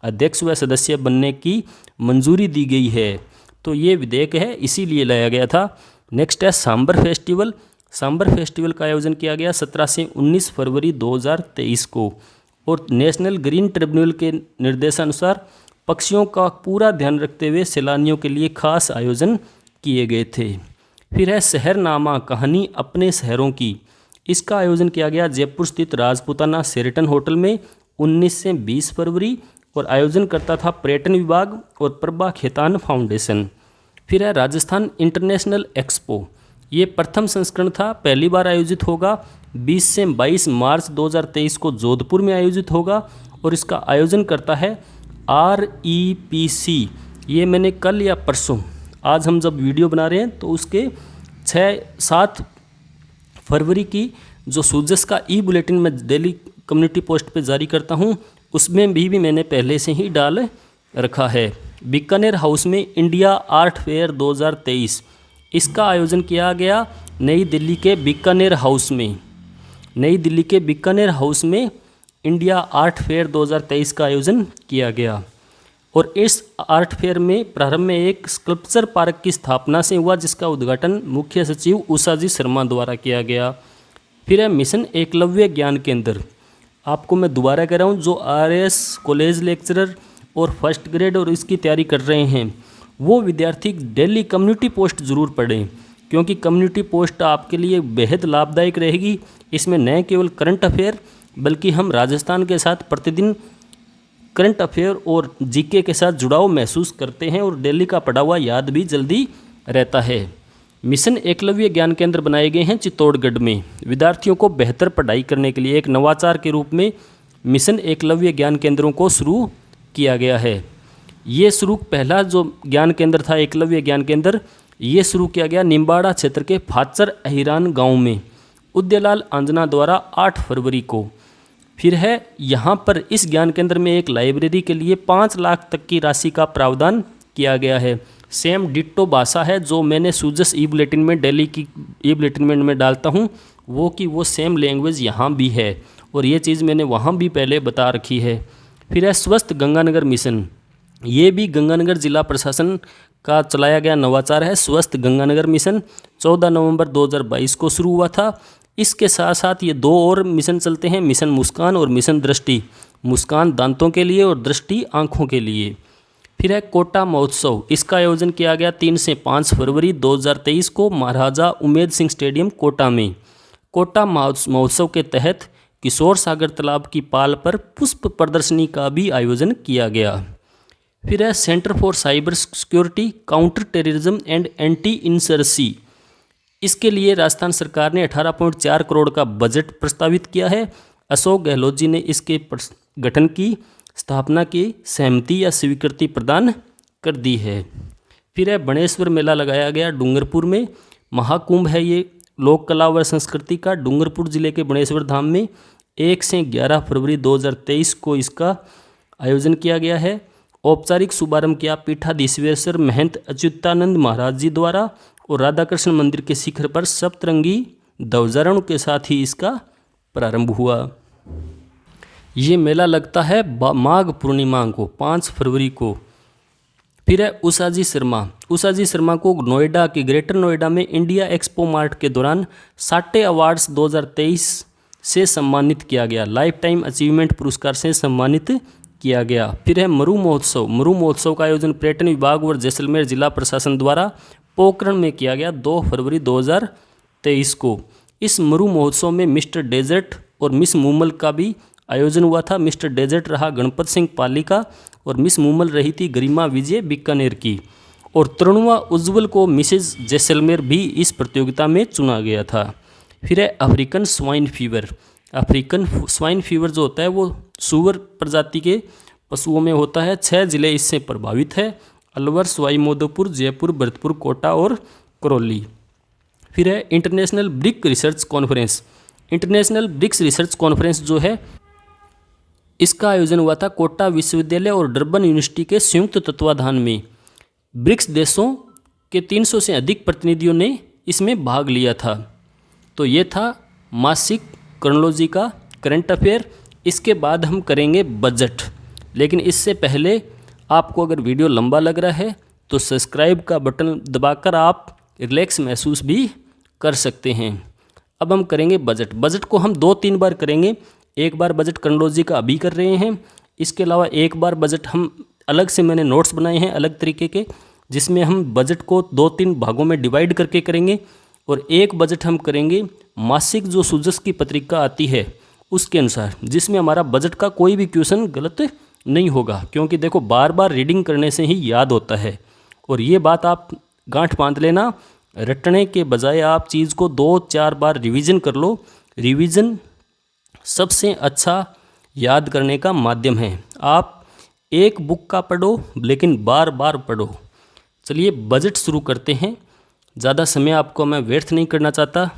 अध्यक्ष व सदस्य बनने की मंजूरी दी गई है। तो ये विधेयक है, इसीलिए लाया गया था। नेक्स्ट है सांबर फेस्टिवल। सांबर फेस्टिवल का आयोजन किया गया 17 से 19 फरवरी 2023 को, और नेशनल ग्रीन ट्रिब्यूनल के निर्देशानुसार पक्षियों का पूरा ध्यान रखते हुए सैलानियों के लिए खास आयोजन किए गए थे। फिर है शहरनामा, कहानी अपने शहरों की। इसका आयोजन किया गया जयपुर स्थित राजपूताना शेरेटन होटल में 19 से 20 फरवरी और आयोजन करता था पर्यटन विभाग और प्रभा खेतान फाउंडेशन। फिर है राजस्थान इंटरनेशनल एक्सपो। ये प्रथम संस्करण था, पहली बार आयोजित होगा। 20 से 22 मार्च 2023 को जोधपुर में आयोजित होगा और इसका आयोजन करता है REPC। ये मैंने कल या परसों, आज हम जब वीडियो बना रहे हैं तो उसके 6-7 फरवरी की जो सूजस का बुलेटिन में डेली कम्युनिटी पोस्ट पे जारी करता हूँ, उसमें भी मैंने पहले से ही डाल रखा है। बीकानेर हाउस में इंडिया आर्ट फेयर 2023, इसका आयोजन किया गया नई दिल्ली के बीकानेर हाउस में। नई दिल्ली के बीकानेर हाउस में इंडिया आर्ट फेयर 2023 का आयोजन किया गया और इस आर्ट फेयर में प्रारंभ में एक स्कल्पचर पार्क की स्थापना से हुआ, जिसका उद्घाटन मुख्य सचिव उषा जी शर्मा द्वारा किया गया। फिर है मिशन एकलव्य ज्ञान केंद्र। आपको मैं दोबारा कह रहा हूँ, जो RS कॉलेज लेक्चरर और फर्स्ट ग्रेड और इसकी तैयारी कर रहे हैं वो विद्यार्थी डेली कम्युनिटी पोस्ट ज़रूर पढ़ें, क्योंकि कम्युनिटी पोस्ट आपके लिए बेहद लाभदायक रहेगी। इसमें न केवल करंट अफेयर बल्कि हम राजस्थान के साथ प्रतिदिन करंट अफेयर और GK के साथ जुड़ाव महसूस करते हैं और डेली का पढ़ा हुआ याद भी जल्दी रहता है। मिशन एकलव्य ज्ञान केंद्र बनाए गए हैं चित्तौड़गढ़ में। विद्यार्थियों को बेहतर पढ़ाई करने के लिए एक नवाचार के रूप में मिशन एकलव्य ज्ञान केंद्रों को शुरू किया गया है। ये शुरू पहला जो ज्ञान केंद्र था एकलव्य ज्ञान केंद्र, ये शुरू किया गया निम्बाड़ा क्षेत्र के फाचर अहिरान गांव में उदयलाल आंजना द्वारा 8 फरवरी को। फिर है यहाँ पर इस ज्ञान केंद्र में एक लाइब्रेरी के लिए 5 लाख तक की राशि का प्रावधान किया गया है। सेम डिट्टो भाषा है जो मैंने सूजस बुलेटिन में डेली की बुलेटिन में डालता हूँ, वो सेम लैंग्वेज यहाँ भी है और ये चीज़ मैंने वहाँ भी पहले बता रखी है। फिर है स्वस्थ गंगानगर मिशन। ये भी गंगानगर जिला प्रशासन का चलाया गया नवाचार है। स्वस्थ गंगानगर मिशन 14 नवंबर 2022 को शुरू हुआ था। इसके साथ साथ ये 2 और मिशन चलते हैं, मिशन मुस्कान और मिशन दृष्टि। मुस्कान दांतों के लिए और दृष्टि आँखों के लिए। फिर है कोटा महोत्सव। इसका आयोजन किया गया 3 से 5 फरवरी 2023 को महाराजा उमेद सिंह स्टेडियम कोटा में। कोटा महोत्सव के तहत किशोर सागर तालाब की पाल पर पुष्प प्रदर्शनी का भी आयोजन किया गया। फिर है centre for cyber security, counter terrorism and anti insurgency. इसके लिए राजस्थान सरकार ने 18.4 करोड़ का बजट प्रस्तावित किया है। अशोक गहलोत जी ने इसके गठन की स्थापना की सहमति या स्वीकृति प्रदान कर दी है। फिर है बणेश्वर मेला लगाया गया डूंगरपुर में। महाकुंभ है ये लोक कला व संस्कृति का। डूंगरपुर जिले के बणेश्वर धाम में 1 से 11 फरवरी 2023 को इसका आयोजन किया गया है। औपचारिक शुभारंभ किया पीठाधीश्वर महंत अच्युतानंद महाराज जी द्वारा और राधाकृष्ण मंदिर के शिखर पर सप्तरंगी ध्वजारोहण के साथ ही इसका प्रारंभ हुआ। ये मेला लगता है माघ पूर्णिमा को 5 फरवरी को। फिर है उषा जी शर्मा। उषा जी शर्मा को नोएडा के ग्रेटर नोएडा में इंडिया एक्सपो मार्ट के दौरान साटे अवार्ड्स 2023 से सम्मानित किया गया। लाइफ टाइम अचीवमेंट पुरस्कार से सम्मानित किया गया। फिर है मरु महोत्सव। मरु महोत्सव का आयोजन पर्यटन विभाग और जैसलमेर जिला प्रशासन द्वारा पोखरण में किया गया 2 फरवरी 2023 को। इस मरु महोत्सव में मिस्टर डेजर्ट और मिस मूमल का भी आयोजन हुआ था। मिस्टर डेजर्ट रहा गणपत सिंह पाली का और मिस मूमल रही थी गरिमा विजय बीकानेर की। और तरुणवा उज्ज्वल को मिसेज जैसलमेर भी इस प्रतियोगिता में चुना गया था। फिर है African swine fever. African swine fever जो होता है वो सूअर प्रजाति के पशुओं में होता है। 6 जिले इससे प्रभावित है, अलवर, सवाई माधोपुर, जयपुर, भरतपुर, कोटा और करौली। फिर है international BRIC research conference. International BRICS research conference जो है इसका आयोजन हुआ था कोटा विश्वविद्यालय और डरबन यूनिवर्सिटी के संयुक्त तत्वाधान में। ब्रिक्स देशों के 300 से अधिक प्रतिनिधियों ने इसमें भाग लिया था। तो ये था मासिक क्रोनोलॉजी का करंट अफेयर। इसके बाद हम करेंगे बजट, लेकिन इससे पहले आपको अगर वीडियो लंबा लग रहा है तो सब्सक्राइब का बटन दबाकर आप रिलैक्स महसूस भी कर सकते हैं। अब हम करेंगे बजट। बजट को हम 2-3 बार करेंगे। एक बार बजट क्रोनोलॉजी का अभी कर रहे हैं, इसके अलावा एक बार बजट हम अलग से मैंने नोट्स बनाए हैं अलग तरीके के, जिसमें हम बजट को 2-3 भागों में डिवाइड करके करेंगे और एक बजट हम करेंगे मासिक जो सुजस की पत्रिका आती है उसके अनुसार, जिसमें हमारा बजट का कोई भी क्वेश्चन गलत नहीं होगा, क्योंकि देखो बार बार रीडिंग करने से ही याद होता है। और ये बात आप गांठ बांध लेना, रटने के बजाय आप चीज़ को 2-4 बार रिवीजन कर लो। रिवीजन सबसे अच्छा याद करने का माध्यम है। आप एक बुक का पढ़ो लेकिन बार बार पढ़ो। चलिए बजट शुरू करते हैं, ज़्यादा समय आपको मैं व्यर्थ नहीं करना चाहता।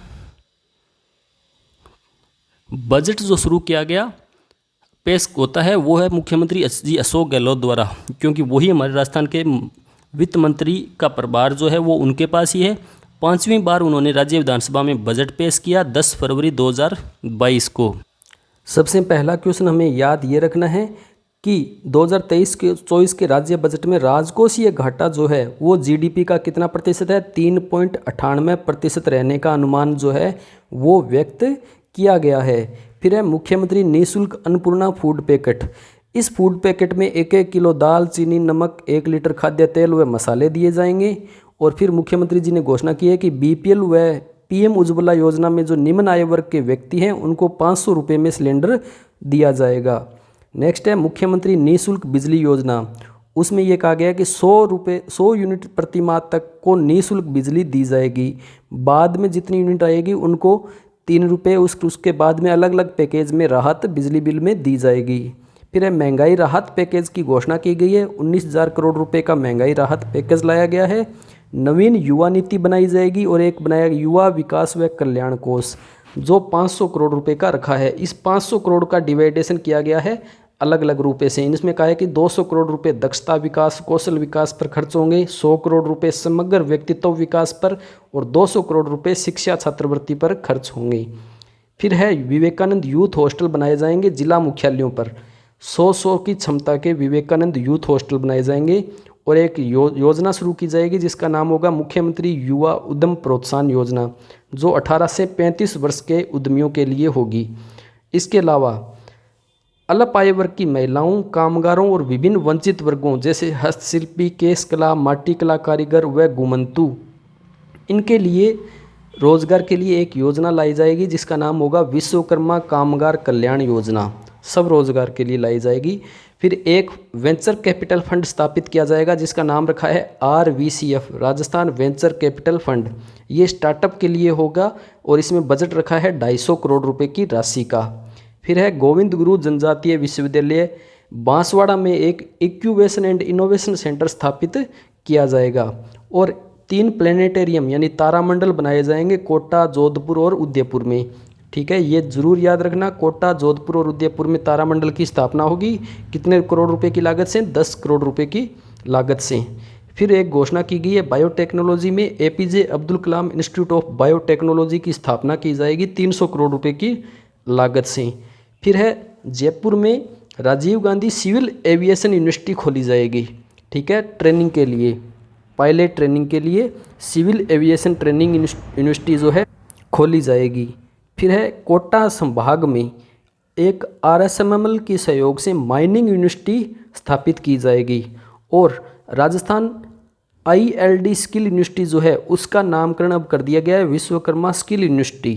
बजट जो शुरू किया गया पेश होता है वो है मुख्यमंत्री जी अशोक गहलोत द्वारा, क्योंकि वही हमारे राजस्थान के वित्त मंत्री का प्रभार जो है वो उनके पास ही है। 5वीं बार उन्होंने राज्य विधानसभा में बजट पेश किया 10 फरवरी 2022 को। सबसे पहला क्वेश्चन हमें याद ये रखना है कि 2023-24 के राज्य बजट में राजकोषीय घाटा जो है वो जीडीपी का कितना प्रतिशत है, 3.98% रहने का अनुमान जो है वो व्यक्त किया गया है। फिर है मुख्यमंत्री निःशुल्क अन्नपूर्णा फूड पैकेट। इस फूड पैकेट में 1-1 किलो दाल, चीनी, नमक, 1 लीटर खाद्य तेल व मसाले दिए जाएंगे। और फिर मुख्यमंत्री जी ने घोषणा की है कि बीपीएल व पीएम उज्ज्वला योजना में जो निम्न आय वर्ग के व्यक्ति हैं उनको 500 रुपये में सिलेंडर दिया जाएगा। नेक्स्ट है मुख्यमंत्री निःशुल्क बिजली योजना। उसमें यह कहा गया है कि 100 यूनिट प्रति माह तक को निःशुल्क बिजली दी जाएगी। बाद में जितनी यूनिट आएगी उनको 3 रुपये, उसके बाद में अलग अलग पैकेज में राहत बिजली बिल में दी जाएगी। फिर है महंगाई राहत पैकेज की घोषणा की गई है। 19,000 करोड़ रुपए का महंगाई राहत पैकेज लाया गया है। नवीन युवा नीति बनाई जाएगी और एक बनाया युवा विकास व कल्याण कोष जो 500 करोड़ रुपए का रखा है। इस 500 करोड़ का डिवाइडेशन किया गया है अलग अलग रुपए से। इसमें कहा है कि 200 करोड़ रुपए दक्षता विकास, कौशल विकास पर खर्च होंगे, 100 करोड़ रुपए समग्र व्यक्तित्व विकास पर और 200 करोड़ रुपए शिक्षा छात्रवृत्ति पर खर्च होंगे। फिर है विवेकानंद यूथ हॉस्टल बनाए जाएंगे जिला मुख्यालयों पर। 100 की क्षमता के विवेकानंद यूथ हॉस्टल बनाए जाएंगे और एक योजना शुरू की जाएगी जिसका नाम होगा मुख्यमंत्री युवा उद्यम प्रोत्साहन योजना, जो 18 से 35 वर्ष के उद्यमियों के लिए होगी। इसके अलावा अल्प आय वर्ग की महिलाओं, कामगारों और विभिन्न वंचित वर्गों जैसे हस्तशिल्पी, केश कला, माटी कला कारीगर व घुमंतु, इनके लिए रोजगार के लिए एक योजना लाई जाएगी जिसका नाम होगा विश्वकर्मा कामगार कल्याण योजना, सब रोजगार के लिए लाई जाएगी। फिर एक वेंचर कैपिटल फंड स्थापित किया जाएगा जिसका नाम रखा है RVCF, Rajasthan venture capital fund. ये स्टार्टअप के लिए होगा और इसमें बजट रखा है 250 करोड़ रुपए की राशि का। फिर है गोविंद गुरु जनजातीय विश्वविद्यालय बांसवाड़ा में एक इंक्यूबेशन एंड इनोवेशन सेंटर स्थापित किया जाएगा और 3 प्लेनेटेरियम यानी तारामंडल बनाए जाएंगे कोटा, जोधपुर और उदयपुर में। ठीक है, ये जरूर याद रखना, कोटा, जोधपुर और उदयपुर में तारामंडल की स्थापना होगी। कितने करोड़ रुपए की लागत से? 10 करोड़ रुपए की लागत से। फिर एक घोषणा की गई है बायोटेक्नोलॉजी में APJ Abdul Kalam institute of biotechnology की स्थापना की जाएगी 300 करोड़ रुपए की लागत से। फिर है जयपुर में Rajiv Gandhi civil aviation university खोली जाएगी। ठीक है, ट्रेनिंग के लिए, पायलट ट्रेनिंग के लिए सिविल एविएशन ट्रेनिंग यूनिवर्सिटी जो है खोली जाएगी। फिर है कोटा संभाग में एक RSMML के सहयोग से माइनिंग यूनिवर्सिटी स्थापित की जाएगी और राजस्थान ILD स्किल यूनिवर्सिटी जो है उसका नामकरण अब कर दिया गया है विश्वकर्मा स्किल यूनिवर्सिटी।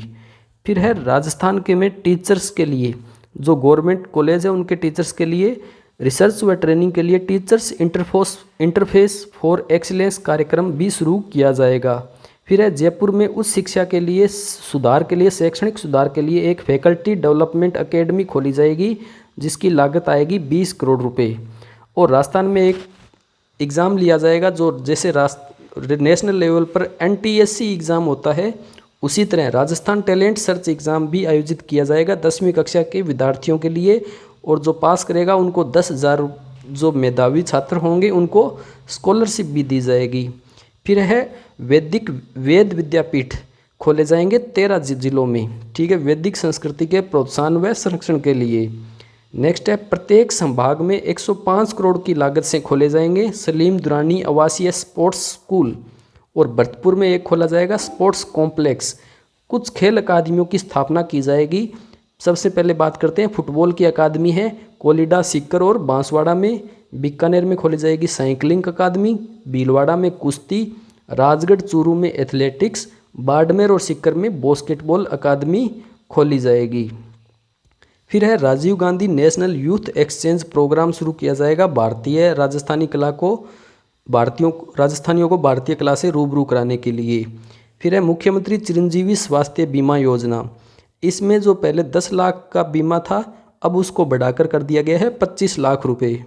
फिर है राजस्थान के में टीचर्स के लिए जो गवर्नमेंट कॉलेज है उनके टीचर्स के लिए रिसर्च व ट्रेनिंग के लिए टीचर्स इंटरफेस फॉर एक्सीलेंस कार्यक्रम भी शुरू किया जाएगा। फिर है जयपुर में उच्च शिक्षा के लिए सुधार के लिए, शैक्षणिक सुधार के लिए एक फैकल्टी डेवलपमेंट एकेडमी खोली जाएगी जिसकी लागत आएगी 20 करोड़ रुपए। और राजस्थान में एक एग्ज़ाम लिया जाएगा जो जैसे नेशनल लेवल पर NTSC एग्ज़ाम होता है उसी तरह राजस्थान टैलेंट सर्च एग्ज़ाम भी आयोजित किया जाएगा 10वीं कक्षा के विद्यार्थियों के लिए और जो पास करेगा उनको 10,000 जो मेधावी छात्र होंगे उनको स्कॉलरशिप भी दी जाएगी। फिर है वेद विद्यापीठ खोले जाएंगे 13 जिलों में। ठीक है, वैदिक संस्कृति के प्रोत्साहन व संरक्षण के लिए। नेक्स्ट है प्रत्येक संभाग में 105 करोड़ की लागत से खोले जाएंगे सलीम दुरानी आवासीय स्पोर्ट्स स्कूल और भरतपुर में एक खोला जाएगा स्पोर्ट्स कॉम्प्लेक्स। कुछ खेल अकादमियों की स्थापना की जाएगी सबसे पहले बात करते हैं फुटबॉल की अकादमी है कोलिडा सीकर और बांसवाड़ा में। बीकानेर में खोली जाएगी साइकिलिंग अकादमी। भीलवाड़ा में कुश्ती। राजगढ़ चूरू में एथलेटिक्स। बाड़मेर और सीकर में बास्केटबॉल अकादमी खोली जाएगी। फिर है Rajiv Gandhi national youth exchange programme शुरू किया जाएगा भारतीय राजस्थानी कला को राजस्थानियों को भारतीय कला से रूबरू कराने के लिए। फिर है मुख्यमंत्री चिरंजीवी स्वास्थ्य बीमा योजना। इसमें जो पहले 10 लाख का बीमा था अब उसको बढ़ाकर कर दिया गया है 25 लाख रुपए।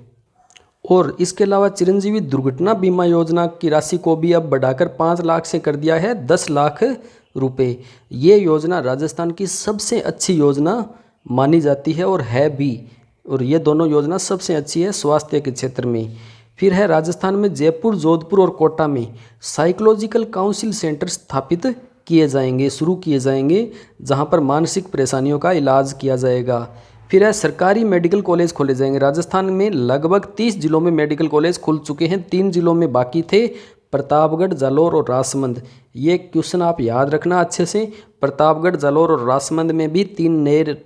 और इसके अलावा चिरंजीवी दुर्घटना बीमा योजना की राशि को भी अब बढ़ाकर 5 लाख से कर दिया है 10 लाख रुपए। ये योजना राजस्थान की सबसे अच्छी योजना मानी जाती है और है भी, और ये दोनों योजना सबसे अच्छी है स्वास्थ्य के क्षेत्र में। फिर है राजस्थान में जयपुर, जोधपुर और कोटा में साइकोलॉजिकल काउंसिल सेंटर स्थापित शुरू किए जाएंगे, जहां पर मानसिक परेशानियों का इलाज किया जाएगा। फिर है सरकारी मेडिकल कॉलेज खोले जाएंगे। राजस्थान में लगभग 30 जिलों में मेडिकल कॉलेज खुल चुके हैं, 3 जिलों में बाकी थे, प्रतापगढ़, जालौर और राजसमंद। ये क्वेश्चन आप याद रखना अच्छे से। प्रतापगढ़, जालौर और राजसमंद में भी 3 नए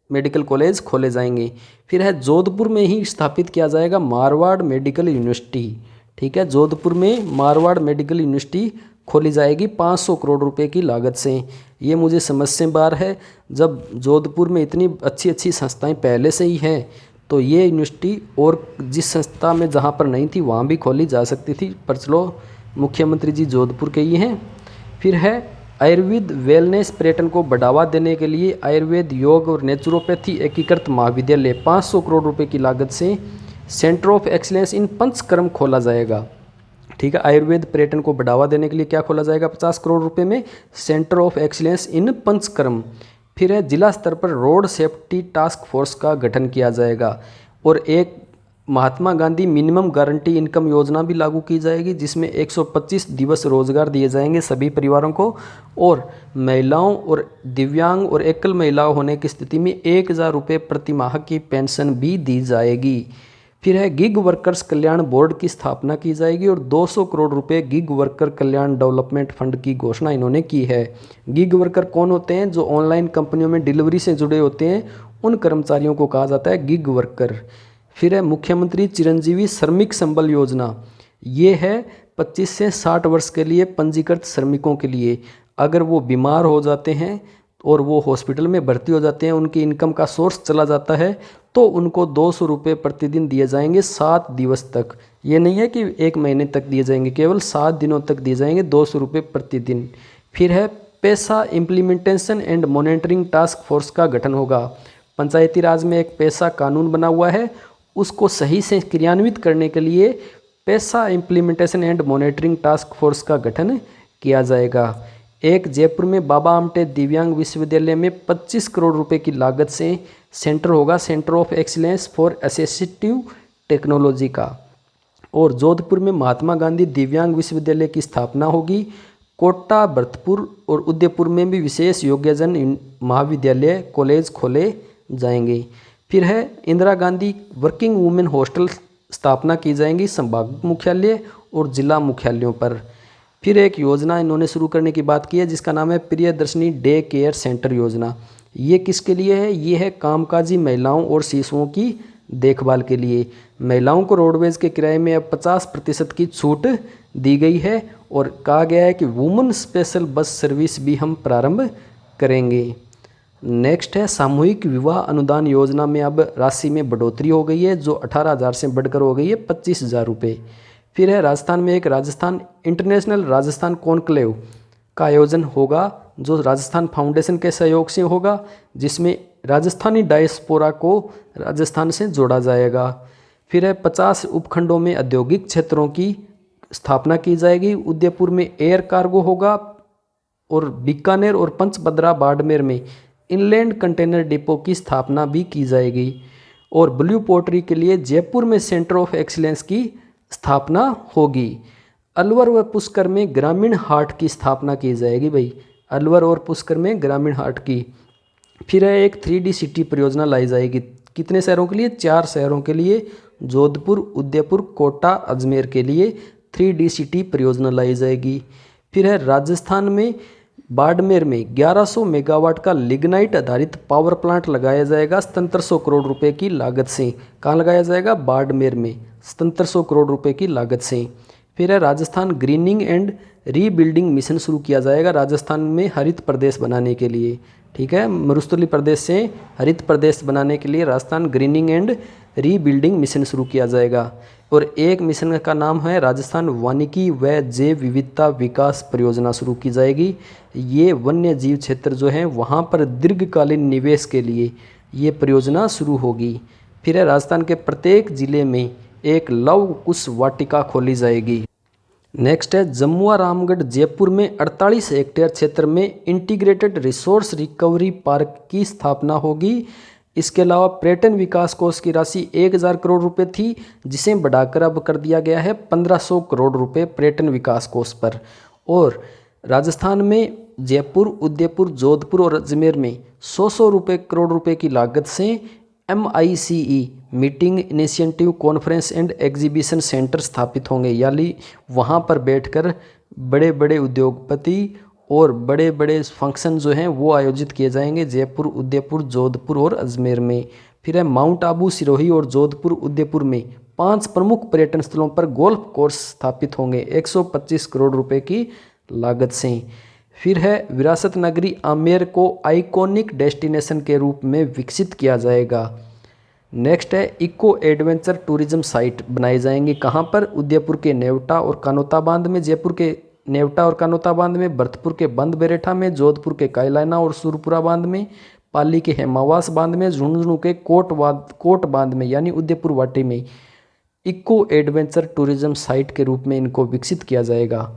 मेडिकल कॉलेज खोले जाएंगे। फिर है जोधपुर में ही स्थापित किया जाएगा मारवाड़ मेडिकल यूनिवर्सिटी। ठीक है, जोधपुर में मारवाड़ मेडिकल यूनिवर्सिटी खोली जाएगी 500 करोड़ रुपए की लागत से। ये मुझे समझ से बाहर है, जब जोधपुर में इतनी अच्छी अच्छी संस्थाएं पहले से ही हैं तो ये यूनिवर्सिटी और जिस संस्था में जहाँ पर नहीं थी वहाँ भी खोली जा सकती थी, पर चलो मुख्यमंत्री जी जोधपुर के ही हैं। फिर है आयुर्वेद वेलनेस पर्यटन को बढ़ावा देने के लिए आयुर्वेद, योग और नेचुरोपैथी एकीकृत महाविद्यालय 500 करोड़ रुपए की लागत से centre of excellence in panchakarma खोला जाएगा। ठीक है, आयुर्वेद पर्यटन को बढ़ावा देने के लिए क्या खोला जाएगा 50 करोड़ रुपए में, centre of excellence in panchakarma. फिर है जिला स्तर पर रोड सेफ्टी टास्क फोर्स का गठन किया जाएगा और एक Mahatma Gandhi minimum guarantee income योजना भी लागू की जाएगी, जिसमें 125 दिवस रोजगार दिए जाएंगे सभी परिवारों को, और महिलाओं और दिव्यांग और एकल महिलाओं होने की स्थिति में 1000 रुपये प्रति माह की पेंशन भी दी जाएगी। फिर है गिग वर्कर्स कल्याण बोर्ड की स्थापना की जाएगी और 200 करोड़ रुपए गिग वर्कर कल्याण डेवलपमेंट फंड की घोषणा इन्होंने की है। गिग वर्कर कौन होते हैं? जो ऑनलाइन कंपनियों में डिलीवरी से जुड़े होते हैं, उन कर्मचारियों को कहा जाता है गिग वर्कर। फिर है मुख्यमंत्री चिरंजीवी श्रमिक संबल योजना। ये है 25 से 60 वर्ष के लिए पंजीकृत श्रमिकों के लिए। अगर वो बीमार हो जाते हैं और वो हॉस्पिटल में भर्ती हो जाते हैं, उनकी इनकम का सोर्स चला जाता है, तो उनको 200 रुपये प्रतिदिन दिए जाएंगे 7 दिवस तक। ये नहीं है कि 1 महीने तक दिए जाएंगे, केवल 7 दिनों तक दिए जाएंगे 200 रुपये प्रतिदिन। फिर है पैसा implementation and monitoring task force का गठन होगा। पंचायती राज में एक पैसा कानून बना हुआ है, उसको सही से क्रियान्वित करने के लिए पैसा implementation and monitoring task force का गठन किया जाएगा। एक जयपुर में बाबा आमटे दिव्यांग विश्वविद्यालय में 25 करोड़ रुपए की लागत से सेंटर होगा, centre of excellence for assistive technology का। और जोधपुर में महात्मा गांधी दिव्यांग विश्वविद्यालय की स्थापना होगी। कोटा, भरतपुर और उदयपुर में भी विशेष योग्यजन महाविद्यालय कॉलेज खोले जाएंगे। फिर है Indira Gandhi working women hostel स्थापना की जाएंगी संभाग मुख्यालय और जिला मुख्यालयों पर। फिर एक योजना इन्होंने शुरू करने की बात की है जिसका नाम है प्रियदर्शनी डे केयर सेंटर योजना। ये किसके लिए है? ये है कामकाजी महिलाओं और शिशुओं की देखभाल के लिए। महिलाओं को रोडवेज के किराए में अब 50% की छूट दी गई है और कहा गया है कि वुमेन स्पेशल बस सर्विस भी हम प्रारंभ करेंगे। नेक्स्ट है सामूहिक विवाह अनुदान योजना में अब राशि में बढ़ोतरी हो गई है, जो 18,000 से बढ़कर हो गई है 25,000 रुपये। फिर है राजस्थान में एक राजस्थान इंटरनेशनल राजस्थान कॉन्क्लेव का आयोजन होगा, जो राजस्थान फाउंडेशन के सहयोग से होगा, जिसमें राजस्थानी डायस्पोरा को राजस्थान से जोड़ा जाएगा। फिर है 50 उपखंडों में औद्योगिक क्षेत्रों की स्थापना की जाएगी। उदयपुर में एयर कार्गो होगा और बीकानेर और पंचभद्रा बाड़मेर में इनलैंड कंटेनर डिपो की स्थापना भी की जाएगी। और ब्लू पोर्ट्री के लिए जयपुर में सेंटर ऑफ एक्सीलेंस की स्थापना होगी। अलवर व पुष्कर में ग्रामीण हाट की स्थापना की जाएगी भाई, अलवर और पुष्कर में ग्रामीण हाट की। फिर है एक 3D सिटी परियोजना लाई जाएगी। कितने शहरों के लिए? 4 शहरों के लिए, जोधपुर, उदयपुर, कोटा, अजमेर के लिए 3D सिटी परियोजना लाई जाएगी। फिर है राजस्थान में बाड़मेर में 1100 मेगावाट का लिग्नाइट आधारित पावर प्लांट लगाया जाएगा 7700 करोड़ रुपए की लागत से। कहाँ लगाया जाएगा? बाड़मेर में 7700 करोड़ रुपए की लागत से। फिर है Rajasthan grinning and rebuilding mission शुरू किया जाएगा राजस्थान में हरित प्रदेश बनाने के लिए। ठीक है, मरुस्थलीय प्रदेश से हरित प्रदेश बनाने के लिए Rajasthan grinning and rebuilding mission शुरू किया जाएगा। और एक मिशन का नाम है राजस्थान वानिकी व जैव विविधता विकास परियोजना शुरू की जाएगी। ये वन्य जीव क्षेत्र जो है वहाँ पर दीर्घकालीन निवेश के लिए ये परियोजना शुरू होगी। फिर है राजस्थान के प्रत्येक जिले में एक लव कुश वाटिका खोली जाएगी। नेक्स्ट है जमुआ रामगढ़ जयपुर में 48 हेक्टेयर क्षेत्र में इंटीग्रेटेड रिसोर्स रिकवरी पार्क की स्थापना होगी। इसके अलावा पर्यटन विकास कोष की राशि 1000 करोड़ रुपए थी, जिसे बढ़ाकर अब कर दिया गया है 1500 करोड़ रुपए पर्यटन विकास कोष पर। और राजस्थान में जयपुर, उदयपुर, जोधपुर और अजमेर में 100 रुपये करोड़ रुपए की लागत से MICE meeting initiative conference and exhibition centre स्थापित होंगे। यानी वहाँ पर बैठकर बड़े बड़े उद्योगपति और बड़े बड़े फंक्शन जो हैं वो आयोजित किए जाएंगे जयपुर, उदयपुर, जोधपुर और अजमेर में। फिर है माउंट आबू, सिरोही और जोधपुर, उदयपुर में 5 प्रमुख पर्यटन स्थलों पर गोल्फ कोर्स स्थापित होंगे 125 करोड़ रुपए की लागत से। फिर है विरासत नगरी आमेर को आइकॉनिक डेस्टिनेशन के रूप में विकसित किया जाएगा। नेक्स्ट है इको एडवेंचर टूरिज्म साइट बनाए जाएंगे। कहाँ पर? उदयपुर के नेवटा और कानोता बांध में, जयपुर के नेवटा और कानोता बांध में, भरतपुर के बंद बेरेठा में, जोधपुर के कायलाना और सुरपुरा बांध में, पाली के हेमावास बांध में, झुंझुनू के कोट बांध में यानी उदयपुर वाटी में इको एडवेंचर टूरिज्म साइट के रूप में इनको विकसित किया जाएगा।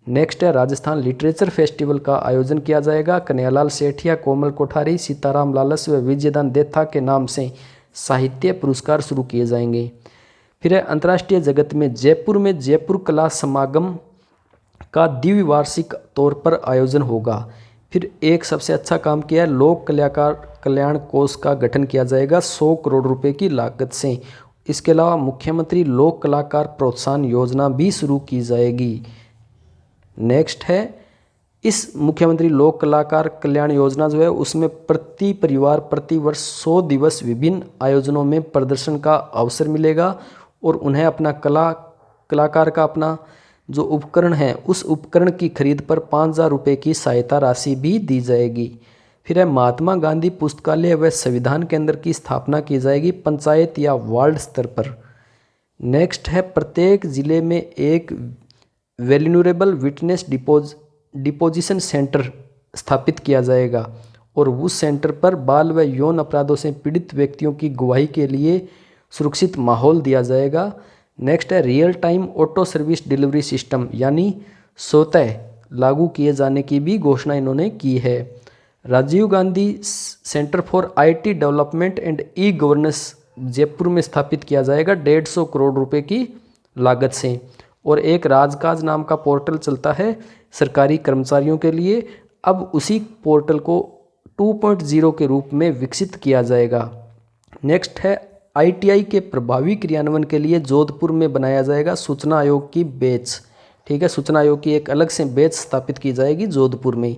नेक्स्ट है राजस्थान लिटरेचर फेस्टिवल का आयोजन किया जाएगा। कन्हैयालाल सेठिया, कोमल कोठारी, सीताराम लालस व विजयदान देथा के नाम से साहित्य पुरस्कार शुरू किए जाएंगे। फिर है अंतर्राष्ट्रीय जगत में जयपुर में जयपुर कला समागम का द्विवार्षिक तौर पर आयोजन होगा। फिर एक सबसे अच्छा काम किया है, लोक कल्याण कोष का गठन किया जाएगा 100 करोड़ रुपए की लागत से। इसके अलावा मुख्यमंत्री लोक कलाकार प्रोत्साहन योजना भी शुरू की जाएगी। नेक्स्ट है इस मुख्यमंत्री लोक कलाकार कल्याण योजना जो है उसमें प्रति परिवार प्रति वर्ष 100 दिवस विभिन्न आयोजनों में प्रदर्शन का अवसर मिलेगा और उन्हें अपना कलाकार का अपना जो उपकरण है उस उपकरण की खरीद पर 5000 रुपये की सहायता राशि भी दी जाएगी। फिर है महात्मा गांधी पुस्तकालय व संविधान केंद्र की स्थापना की जाएगी पंचायत या वार्ड स्तर पर। नेक्स्ट है प्रत्येक जिले में एक वैल्यूरेबल विटनेस डिपोजिशन सेंटर स्थापित किया जाएगा और उस सेंटर पर बाल व यौन अपराधों से पीड़ित व्यक्तियों की गवाही के लिए सुरक्षित माहौल दिया जाएगा। नेक्स्ट है real time auto service delivery system यानी स्वतः लागू किए जाने की भी घोषणा इन्होंने की है। Rajiv Gandhi centre for IT development and e governance Jaipur में स्थापित किया जाएगा 150 करोड़ रुपए की लागत से। और एक राजकाज नाम का पोर्टल चलता है सरकारी कर्मचारियों के लिए, अब उसी पोर्टल को 2.0 के रूप में विकसित किया जाएगा। नेक्स्ट है ITI के प्रभावी क्रियान्वयन के लिए जोधपुर में बनाया जाएगा सूचना आयोग की बेंच। ठीक है, सूचना आयोग की एक अलग से बेंच स्थापित की जाएगी जोधपुर में।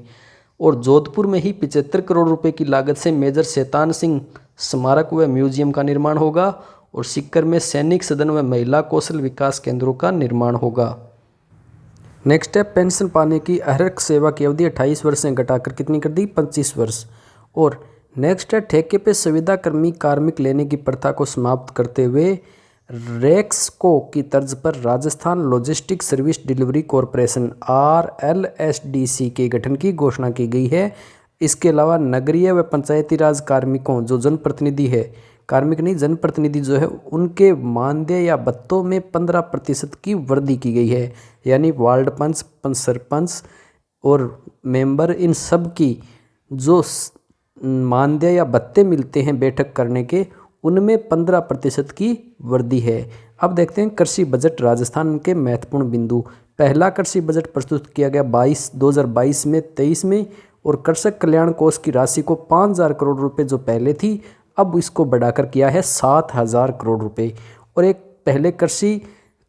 और जोधपुर में ही 75 करोड़ रुपए की लागत से मेजर शैतान सिंह स्मारक व म्यूजियम का निर्माण होगा और सीकर में सैनिक सदन व महिला कौशल विकास केंद्रों का निर्माण होगा। नेक्स्ट है पेंशन पाने की अर्हता सेवा की अवधि 28 वर्ष से घटाकर कितनी कर दी? 25 वर्ष। और नेक्स्ट है ठेके पे संविदा कर्मी कार्मिक लेने की प्रथा को समाप्त करते हुए रेक्सको की तर्ज पर Rajasthan logistic service delivery corporation RLSDC के गठन की घोषणा की गई है। इसके अलावा नगरीय व पंचायती राज कार्मिकों जो जनप्रतिनिधि है, कार्मिक नहीं जनप्रतिनिधि जो है, उनके मानदेय या भत्तों में 15% की वृद्धि की गई है। यानी वार्ड पंच, सरपंच और मेंबर इन सब की जो मानदेय या भत्ते मिलते हैं बैठक करने के, उनमें 15% की वृद्धि है। अब देखते हैं कृषि बजट राजस्थान के महत्वपूर्ण बिंदु। पहला कृषि बजट प्रस्तुत किया गया 2022 में 23 में और कृषक कल्याण कोष की राशि को 5000 करोड़ रुपए जो पहले थी अब इसको बढ़ाकर किया है 7000 करोड़ रुपए। और एक पहले कृषि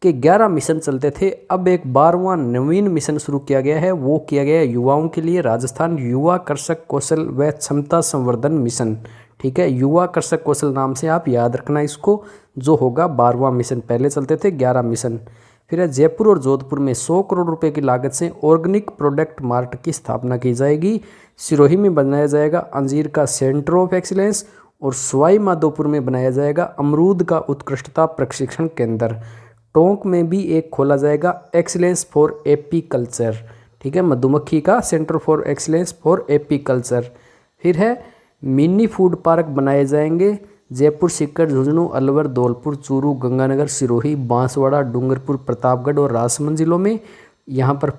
के 11 मिशन चलते थे। अब एक 12वां नवीन मिशन शुरू किया गया है, वो किया गया है युवाओं के लिए राजस्थान युवा कृषक कौशल व क्षमता संवर्धन मिशन। ठीक है, युवा कृषक कौशल नाम से आप याद रखना इसको, जो होगा 12वां मिशन। पहले चलते थे 11 मिशन। फिर है जयपुर और जोधपुर में 100 करोड़ रुपए की लागत से ऑर्गेनिक प्रोडक्ट मार्ट की स्थापना की जाएगी। सिरोही में बनाया जाएगा अंजीर का सेंटर ऑफ एक्सीलेंस और सवाई माधोपुर में बनाया जाएगा अमरूद का उत्कृष्टता प्रशिक्षण केंद्र। टोंक में भी एक खोला जाएगा एक्सीलेंस फॉर एपी कल्चर। ठीक है, मधुमक्खी का centre for excellence for AP culture. फिर है मिनी फूड पार्क बनाए जाएंगे जयपुर, सीकर, झुंझुनू, अलवर, धौलपुर, चूरू, गंगानगर, सिरोही, बांसवाड़ा, डूंगरपुर, प्रतापगढ़ और राजसमंद जिलों में यहाँ पर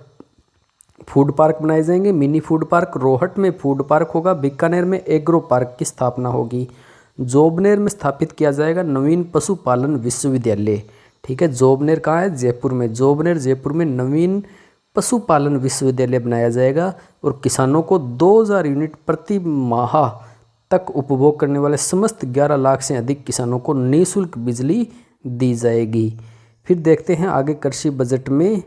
फूड पार्क बनाए जाएंगे। मिनी फूड पार्क रोहट में फूड पार्क होगा। बीकानेर में एग्रो पार्क की स्थापना होगी। जोबनेर में स्थापित किया जाएगा नवीन पशुपालन विश्वविद्यालय। ठीक है, जोबनेर कहाँ है? जयपुर में। जोबनेर जयपुर में नवीन पशुपालन विश्वविद्यालय बनाया जाएगा और किसानों को 2000 यूनिट प्रति माह तक उपभोग करने वाले समस्त 11 लाख से अधिक किसानों को निःशुल्क बिजली दी जाएगी। फिर देखते हैं आगे कृषि बजट में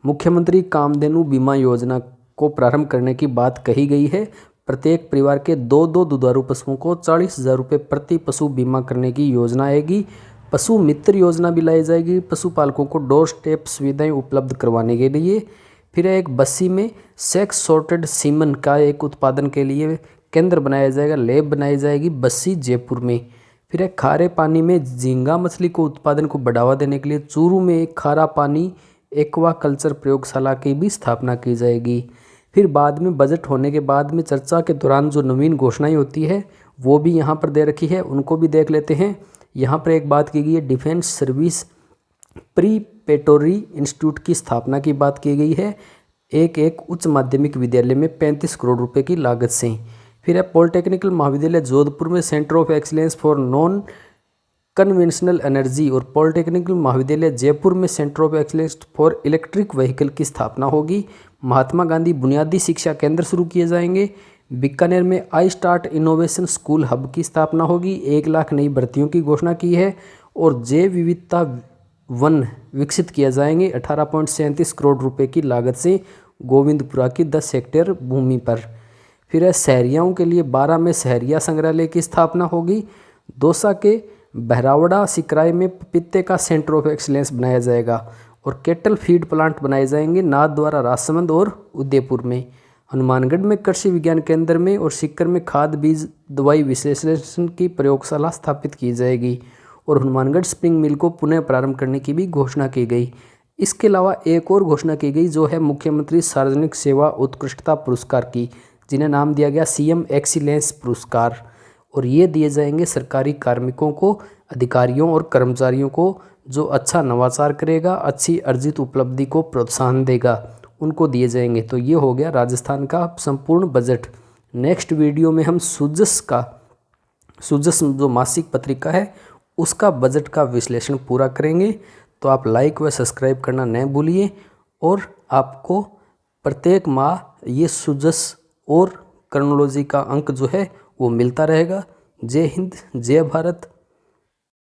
मुख्यमंत्री कामधेनु बीमा योजना को प्रारंभ करने की बात कही गई है। प्रत्येक परिवार के 2 दुधारू पशुओं को 40,000 रुपये प्रति पशु बीमा करने की योजना आएगी। पशु मित्र योजना भी लाई जाएगी पशुपालकों को डोर स्टेप सुविधाएं उपलब्ध करवाने के लिए। फिर एक बस्सी में सेक्स सॉर्टेड सीमन का एक उत्पादन के लिए केंद्र बनाया जाएगा, लैब बनाई जाएगी बस्सी जयपुर में। फिर एक खारे पानी में झींगा मछली को उत्पादन को बढ़ावा देने के लिए चूरू में एक खारा पानी एक्वा कल्चर प्रयोगशाला की भी स्थापना की जाएगी। फिर बाद में बजट होने के बाद में चर्चा के दौरान जो नवीन घोषणाएं होती है वो भी यहाँ पर दे रखी है, उनको भी देख लेते हैं। यहाँ पर एक बात की गई है, डिफेंस सर्विस प्रीपेटोरी इंस्टीट्यूट की स्थापना की बात की गई है एक उच्च माध्यमिक विद्यालय में 35 करोड़ रुपए की लागत से। फिर है पॉलिटेक्निकल महाविद्यालय जोधपुर में centre of excellence for non conventional energy और पॉलिटेक्निकल महाविद्यालय जयपुर में centre of excellence for electric vehicle की स्थापना होगी। महात्मा गांधी बुनियादी शिक्षा केंद्र शुरू किए जाएंगे। बीकानेर में I start innovation school hub की स्थापना होगी। 1 लाख नई भर्तियों की घोषणा की है और जैव विविधता वन विकसित किया जाएंगे 18.37 करोड़ रुपए की लागत से गोविंदपुरा की 10 हेक्टेयर भूमि पर। फिर है शहरियाओं के लिए 12 में शहरिया संग्रहालय की स्थापना होगी। दौसा के बहरावड़ा सिकराय में पपीते का सेंटर ऑफ एक्सीलेंस बनाया जाएगा और केटल फीड प्लांट बनाए जाएंगे नाथद्वारा, राजसमंद और उदयपुर में। हनुमानगढ़ में कृषि विज्ञान केंद्र में और सीकर में खाद बीज दवाई विश्लेषण की प्रयोगशाला स्थापित की जाएगी और हनुमानगढ़ स्प्रिंग मिल को पुनः प्रारंभ करने की भी घोषणा की गई। इसके अलावा एक और घोषणा की गई जो है मुख्यमंत्री सार्वजनिक सेवा उत्कृष्टता पुरस्कार की, जिन्हें नाम दिया गया सीएम एक्सीलेंस पुरस्कार, और ये दिए जाएंगे सरकारी कार्मिकों को, अधिकारियों और कर्मचारियों को जो अच्छा नवाचार करेगा, अच्छी अर्जित उपलब्धि को प्रोत्साहन देगा, उनको दिए जाएंगे। तो ये हो गया राजस्थान का संपूर्ण बजट। नेक्स्ट वीडियो में हम सुजस जो मासिक पत्रिका है उसका बजट का विश्लेषण पूरा करेंगे। तो आप लाइक व सब्सक्राइब करना न भूलिए और आपको प्रत्येक माह ये सुजस और क्रोनोलॉजी का अंक जो है वो मिलता रहेगा। जय हिंद, जय भारत।